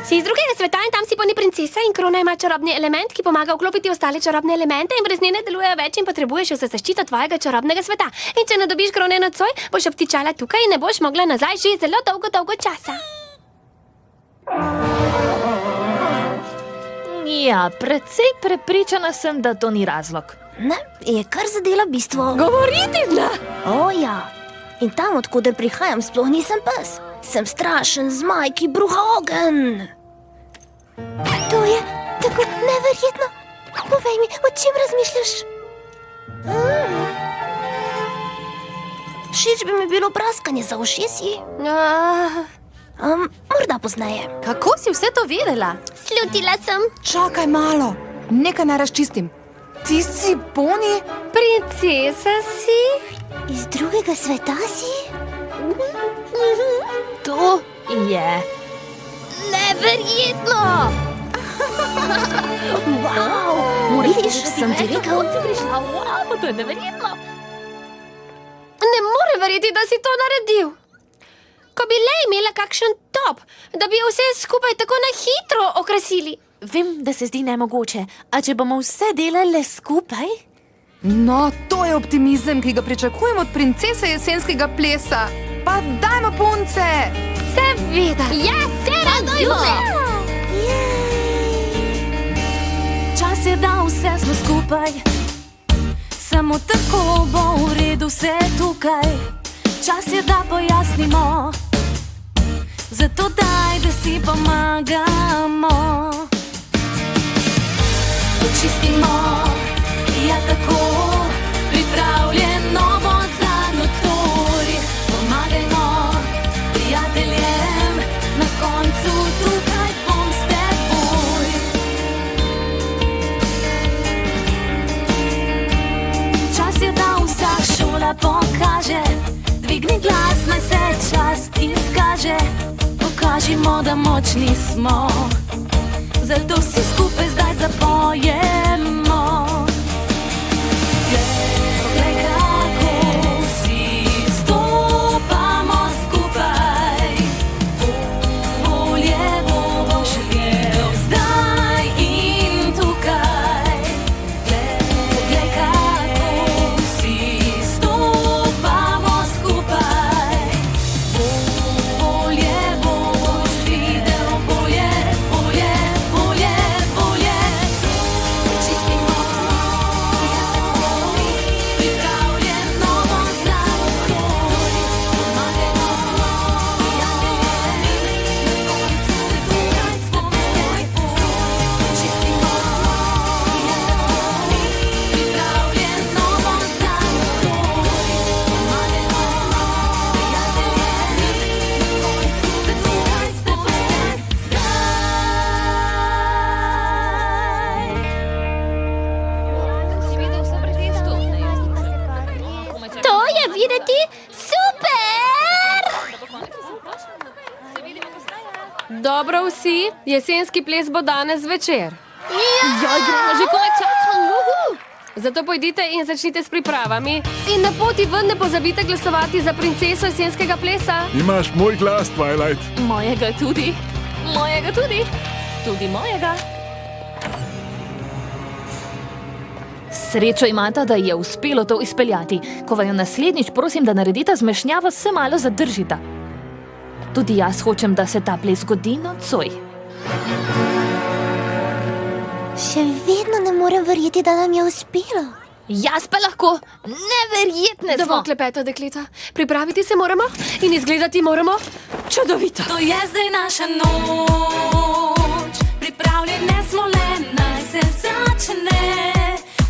Si iz drugega sveta in tam si poni princesa in krona ima čarobni element, ki pomaga vklopiti ostale čarobne elemente in brez nje ne delujejo več in potrebuješ jo za zaščito tvojega čarobnega sveta. In če ne dobiš krone nocoj, boš obtičala tukaj in ne boš mogla nazaj že zelo dolgo časa. Ja, precej prepričana sem, da to ni razlog. Ne, je kar zadela bistvo. Govoriti zna! O ja, in tam, odkuder prihajam, sploh nisem pes. Sem strašen zmaj, ki bruha ogenj. To je tako neverjetno. Povej mi, o čem razmišljaš? Všeč bi mi bilo praskanje za ušesi. Morda pozneje. Kako si vse to vedela? Slutila sem. Čakaj malo, nekaj naj razčistim. Ti si Boni? Princesa si? Iz drugega sveta si? To je. Neverjetno! Wow, vidiš, sem ti rekel. Si prišla, wow, to je neverjetno. Ne morem verjeti, da si to naredil. Ko bi le imela kakšen top, da bi vse skupaj tako na hitro okrasili. Vem, da se zdi nemogoče, a če bomo vse delali skupaj? No, to je optimizem, ki ga pričakujem od princese jesenskega plesa. Pa dajmo punce! Seveda. Ja, se razumemo! Čas je, da vse smo skupaj, samo tako bo v redu vse tukaj. Čas je, da pojasnimo, zato daj, da si pomagamo. Očistimo, ja tako, pripravljeno bo za nocoj. Pomagajmo prijateljem, na koncu tukaj bom s teboj. Čas je, da vsa šola pokaže, dvigni glas, naj se čast izkaže. Pokažimo, da močni smo, zato vsi skupaj zdaj zapojemo. Glej, kako vsi stopamo skupaj, bolje bo želel zdaj in tukaj. Glej, kako vsi stopamo skupaj, bolje boš videl, bolje, bolje, bolje, bolje. Čistimo pripravljeno bo za nocoj. Pomagajmo prijateljem, na koncu se tukaj s teboj. Čistimo pripravljeno bo za nocoj. Pomagajmo prijateljem, na koncu se tukaj s teboj. Si videl vse pri testu? To je videti super! Dobro vsi, jesenski ples bo danes zvečer. Ja, gremo že komaj čakam. Zato pojdite in začnite s pripravami. In na poti ven ne pozabite glasovati za princeso jesenskega plesa. Imaš moj glas, Twilight. Mojega tudi. Mojega tudi. Tudi mojega. Srečo imata, da ji je uspelo to izpeljati. Ko vaju naslednjič prosim, da naredita zmešnjavo, se malo zadržita. Tudi jaz hočem, da se ta ples zgodi nocoj. Še vedno ne morem verjeti, da nam je uspelo. Jaz pa lahko. Neverjetne smo. Dovolj klepeto, dekleta. Pripraviti se moramo in izgledati moramo čudovito. To je zdaj naša noč, pripravljene smo le, naj se začne.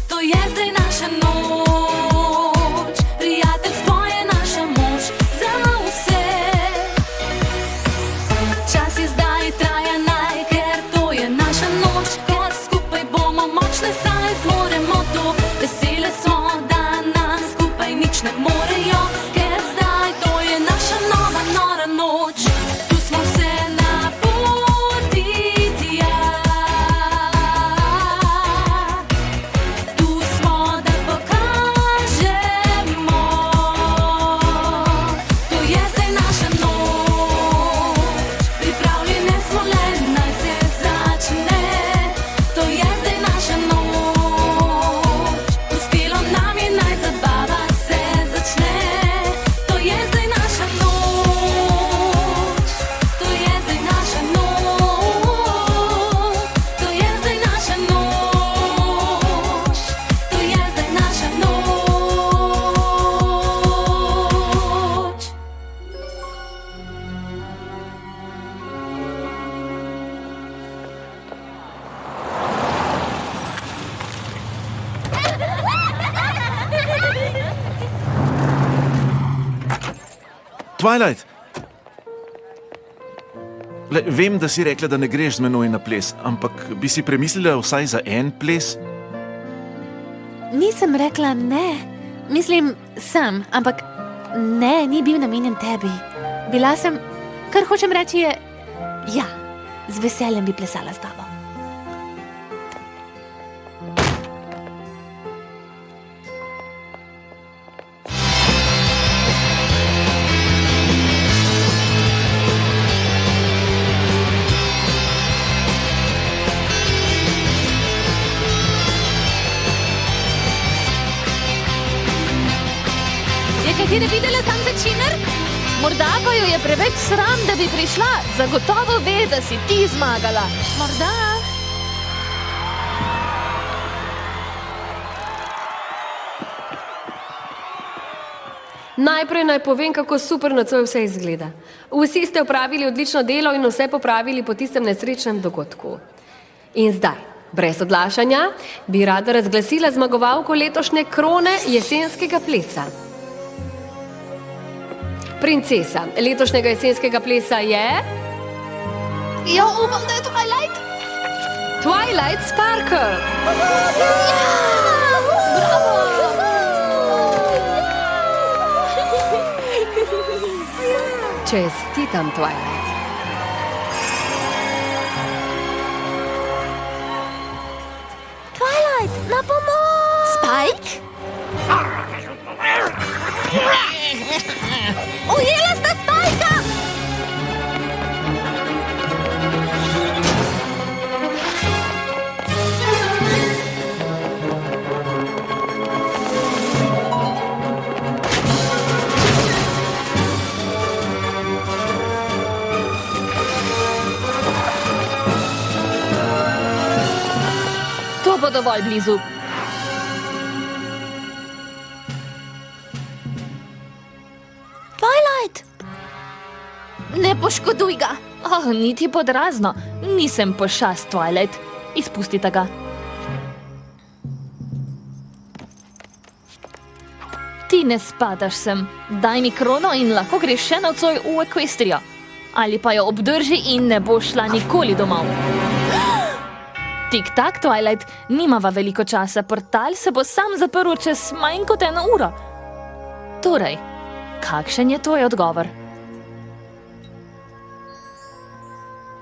To je zdaj naša noč, prijateljstvo je naša moč za vse. Čas je zdaj, traja naj, ker to je naša noč, ker skupaj bomo močne, saj zmoremo to. Vesele smo, da nas skupaj nič ne morejo, ker zdaj to je naša nova nora noč. Tu smo vse na pol. Twilight! Le, vem, da si rekla, da ne greš z menoj na ples, ampak bi si premislila vsaj za en ples? Nisem rekla ne. Mislim, sem, ampak ne, ni bil namenjen tebi. Bila sem, kar hočem reči je, ja, z veseljem bi plesala s tabo. Kateri videla Sunset Shimmer? Morda pa jo je preveč sram, da bi prišla. Zagotovo ve, da si ti zmagala. Morda. Najprej naj povem, kako super nocoj vse izgleda. Vsi ste opravili odlično delo in vse popravili po tistem nesrečnem dogodku. In zdaj, brez odlašanja, bi rada razglasila zmagovalko letošnje krone jesenskega plesa. Princesa letošnjega jesenskega plesa je... Ja, upam, da je Twilight. Twilight Sparkle. Čestitam, Twilight. Twilight, na pomoč! Spike? Ujela sta Spajka! To bo dovolj blizu. Ne poškoduj ga. Oh, niti podrazno. Nisem pošast, Twilight. Izpustite ga. Ti ne spadaš sem. Daj mi krono in lahko greš še nocoj v Equestrijo. Ali pa jo obdrži in ne bo šla nikoli domov. Tik-tak, Twilight, nimava veliko časa. Portal se bo sam zaprl čez manj kot 1 uro. Torej, kakšen je tvoj odgovor?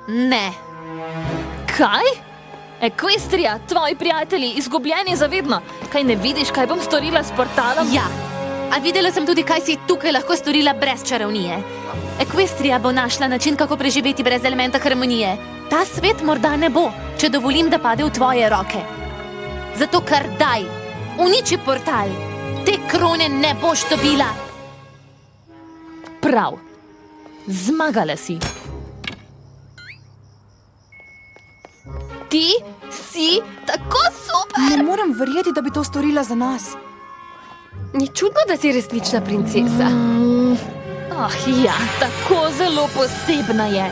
Ne. Kaj? Equestrija, tvoji prijatelji, izgubljeni za vedno. Kaj ne vidiš, kaj bom storila s portalom? Ja, a videla sem tudi, kaj si tukaj lahko storila brez čarovnije. Equestrija bo našla način, kako preživeti brez elementa harmonije. Ta svet morda ne bo, če dovolim, da pade v tvoje roke. Zato kar daj, uniči portal. Te krone ne boš dobila. Prav. Zmagala si. Ti si tako super! Ne morem verjeti, da bi to storila za nas. Ni čudno, da si resnična princesa. Ah, ja, tako zelo posebna je.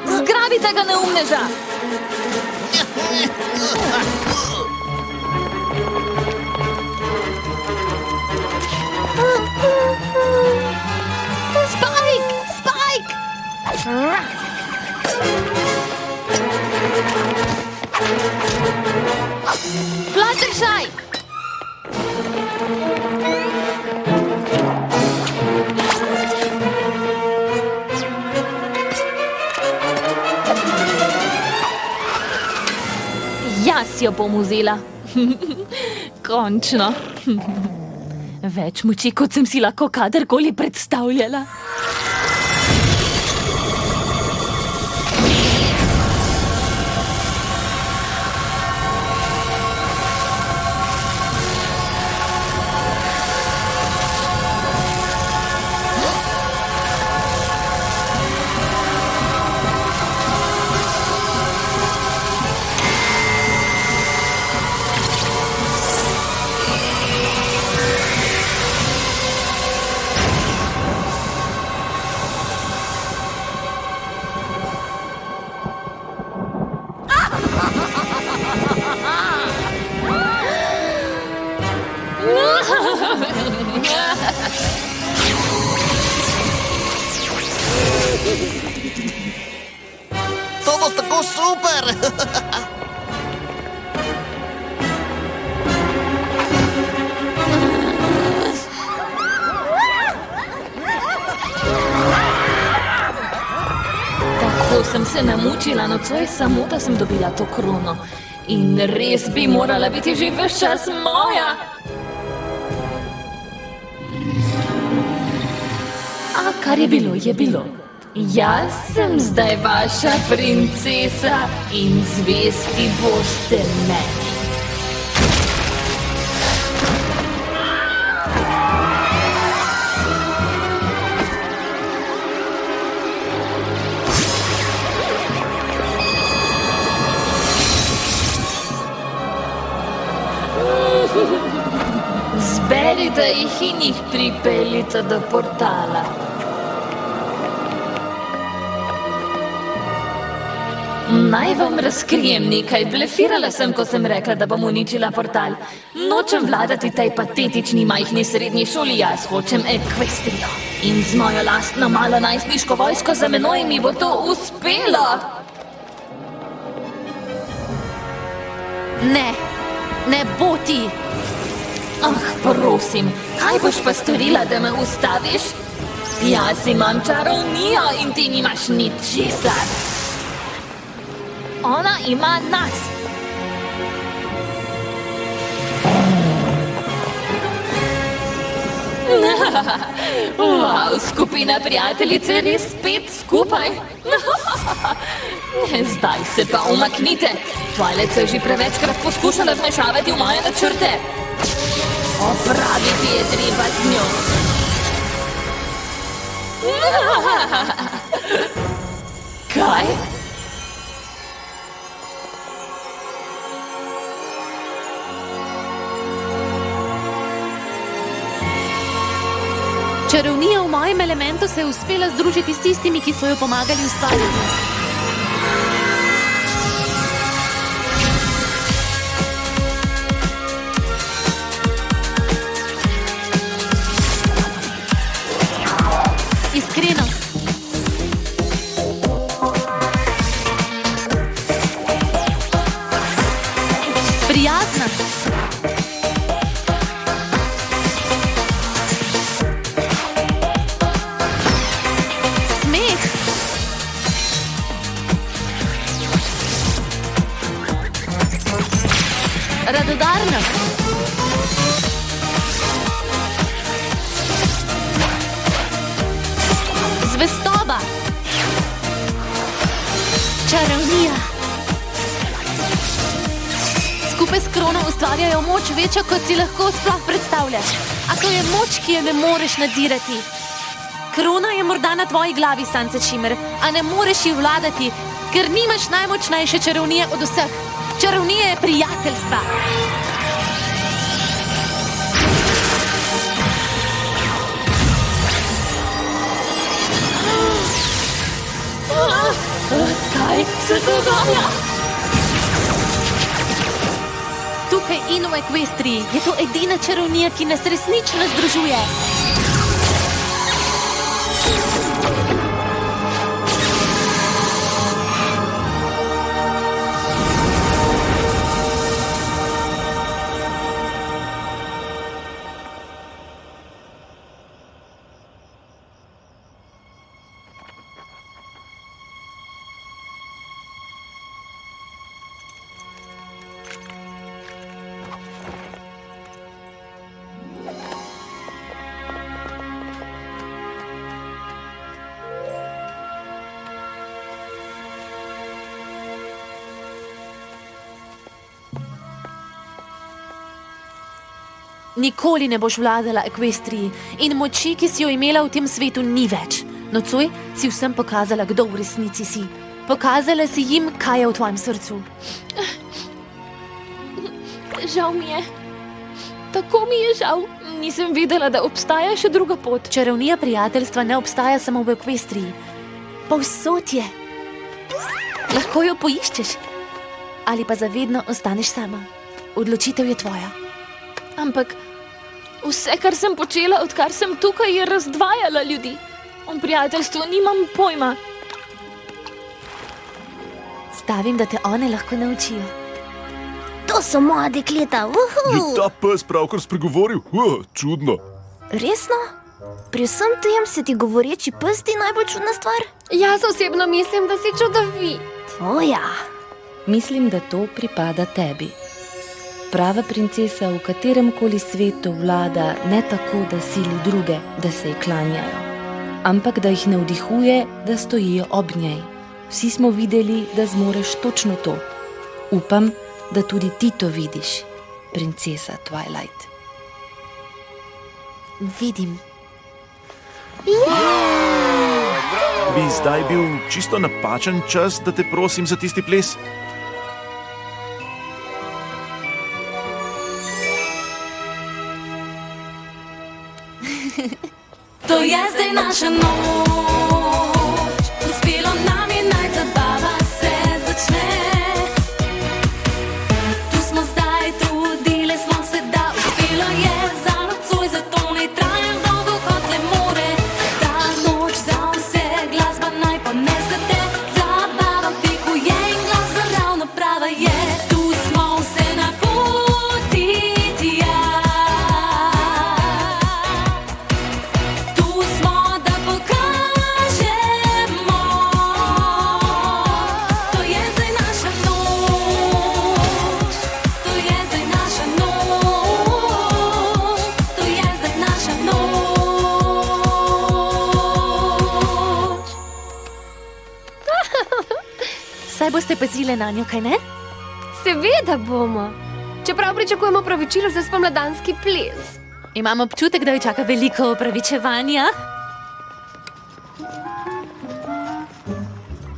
Zgrabite ga, neumneža! Spike! Spike! Fluttershy! Jaz jo bom vzela. Končno. Več moči, kot sem si lahko kadarkoli predstavljala. To bo tako super! Tako sem se namučila nocoj, samo da sem dobila to krono. In res bi morala biti že ves čas moja. A kar je bilo, je bilo. Jaz sem zdaj vaša princesa in zvesti boste meni. Zberite jih in jih pripeljite do portala. Naj vam razkrijem nekaj. Blefirala sem, ko sem rekla, da bom uničila portal. Nočem vladati tej patetični majhni srednji šoli, jaz hočem Ekvestrijo. In z mojo lastno malo najstniško vojsko za menoj mi bo to uspelo. Ne, ne bo ti. Ah, prosim, kaj boš pa storila, da me ustaviš? Jaz imam čarovnijo in ti nimaš ničesar. Ona ima nas. Wow, skupina prijateljice res spet skupaj. Zdaj se pa umaknite. Twilight se je že prevečkrat poskušala vmešavati v moje načrte. Opraviti je treba z njo. Kaj? Čarovnija v mojem elementu se je uspela združiti s tistimi, ki so jo pomagali ustvarjati. Iskrenost. Prijaznost. Radodarnost. Zvestoba. Čarovnija. Skupaj s krono ustvarjajo moč večjo, kot si lahko sploh predstavljaš. A to je moč, ki je ne moreš nadzirati. Krona je morda na tvoji glavi, Sunset Shimmer, a ne moreš ji vladati, ker nimaš najmočnejše čarovnije od vseh. Čarovnije prijateljstva. Kaj se dogaja? Tukaj in v Ekvestriji je to edina čarovnija, ki nas resnično združuje. Nikoli ne boš vladala Ekvestriji in moči, ki si jo imela v tem svetu, ni več. Nocoj si vsem pokazala, kdo v resnici si. Pokazala si jim, kaj je v tvojem srcu. Žal mi je. Tako mi je žal. Nisem videla, da obstaja še druga pot. Čarovnija prijateljstva ne obstaja samo v Ekvestriji. Povsod je. Lahko jo poiščeš. Ali pa zavedno ostaneš sama. Odločitev je tvoja. Ampak Vse, kar sem počela, odkar sem tukaj, je razdvajala ljudi. O prijateljstvu nimam pojma. Stavim, da te one lahko naučijo. To so moja dekleta, Je ta pes pravkar spregovoril? Čudno. Resno? Pri vsem tem se ti govoreči pes ti najbolj čudna stvar? Jaz osebno mislim, da si čudovit. O ja. Mislim, da to pripada tebi. Prava princesa v katerem koli svetu vlada ne tako, da sili druge, da se ji klanjajo, ampak da jih navdihuje, da stojijo ob njej. Vsi smo videli, da zmoreš točno to. Upam, da tudi ti to vidiš, princesa Twilight. Vidim. Bi zdaj bil čisto napačen čas, da te prosim za tisti ples? To je zdaj naša noč, uspelo nam je, naj zabava se začne. Tu smo zdaj, trudile smo se, da uspelo je za nocoj, zato ne trajam dolgo kot le more. Ta noč za vse, glasba naj ponese te, zabava v teku je in glasba ravno prava je. Tu smo vse na poti tja. Tu smo, da pokažemo. To je zdaj naša noč. To je zdaj naša noč. To je zdaj naša noč. Saj boste pazile na njo, kaj ne? Seveda bomo. Čeprav pričakujemo opravičilo za spomladanski ples. Imam občutek, da jo čaka veliko opravičevanja.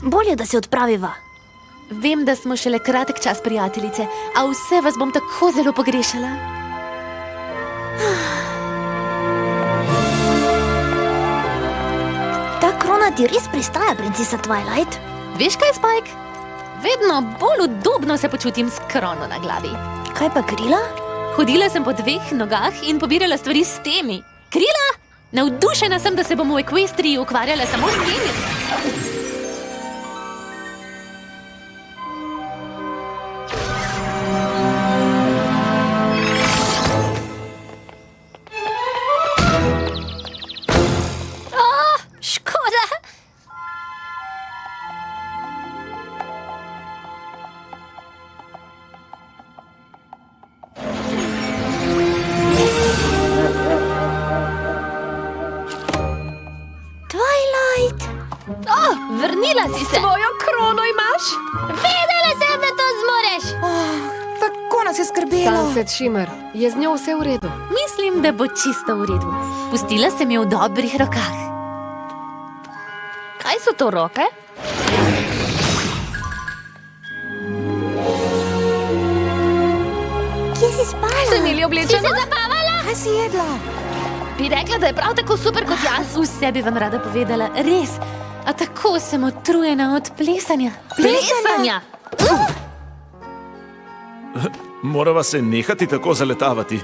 Bolje, da se odpraviva. Vem, da smo šele kratek čas prijateljice, a vse vas bom tako zelo pogrešala. Ta krona ti res pristaja, princesa Twilight. Veš kaj, Spike? Vedno bolj udobno se počutim s krono na glavi. Kaj pa krila? Hodila sem po 2 nogah in pobirala stvari s temi. Krila? Navdušena sem, da se bomo v Equestriji ukvarjala samo s temi. Škoda. Twilight. Vrnila si se. Svojo krono imaš? Vedela sem, da to zmoreš. Tako nas je skrbelo. Sunset Shimmer, je z njo vse v redu? Mislim, da bo čisto v redu. Pustila sem jo v dobrih rokah. Kaj so to roke? Kje si spala? Se imeli oblečeno? Si se zabavala? Kaj si jedla? Bi rekla, da je prav tako super kot jaz. Vse bi vam rada povedala, res. A tako sem utrujena od plesanja. Plesanja! Morava se nehati tako zaletavati.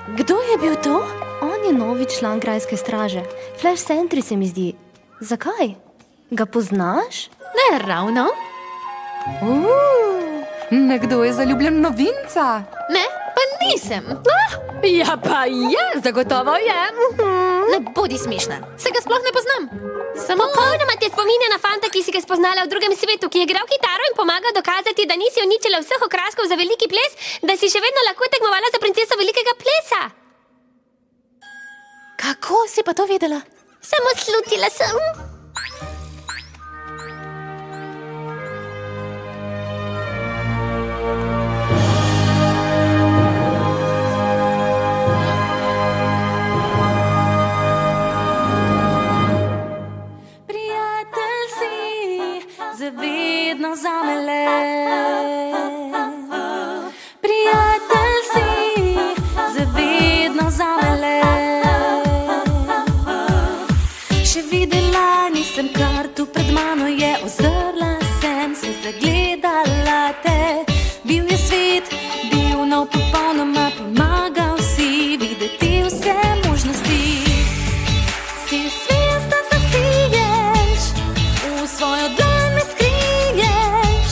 Kdo je bil to? On je novi član grajske straže. Flash Sentry se mi zdi. Zakaj? Ga poznaš? Ne ravno. Nekdo je zaljubljen v novinca. Ne, pa nisem. Ja, pa je, zagotovo je. Ne bodi smešna. Se ga sploh ne poznam. Samo Popolnoma te spominja na fanta, ki si ga spoznala v drugem svetu, ki je igral kitaro in pomagal dokazati, da nisi uničila vseh okraskov za veliki ples, da si še vedno lahko tekmovala za princeso velikega plesa. kako si pa to vedela? Samo slutila sem. Prijatelj si, zavedno zame le. Prijatelj si, zavedno zame le. Še videla popolnoma pomagal si videti vse možnosti. Si zvijezda zasiješ, v svojo dlan me skriješ.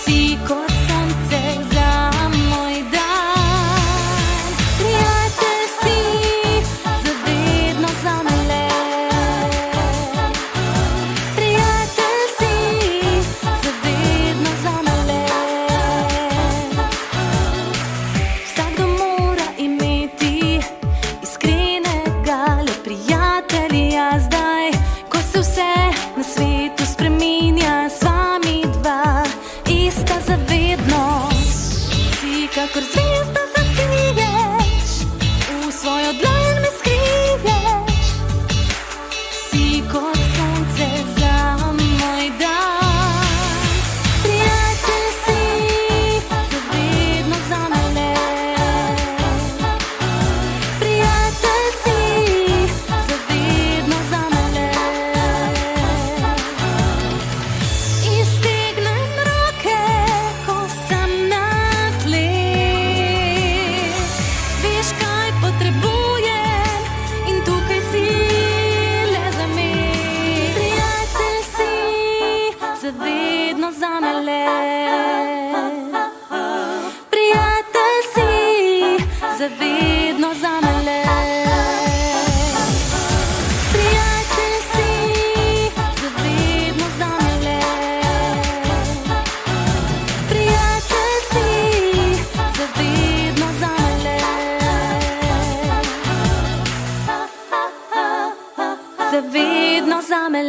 Si kot sonce za moj dan. Prijatelj si, zavedno zame. Prijatelj si, zavedno zame. Vsakdo mora imeti iskrenega le prijatelja zdaj, ko se vse na svetu spreminja, s vami dva ista zavedno. Si kakor zvezda zasiješ, v svojo dlan me skriješ. Si kot sonce za moj dan. Prijatelj si, zavedno zame. Prijatelj si, zavedno zame. Iztegnem roke, ko sem na tleh. Veš, kaj potrebujem, in tukaj si le za me. Prijatelj si, zavedno zame. Prijatelj si, zavedno zame. Prijatelj si, zavedno zame. Prijatelj si, zavedno zame. Zavedno zame.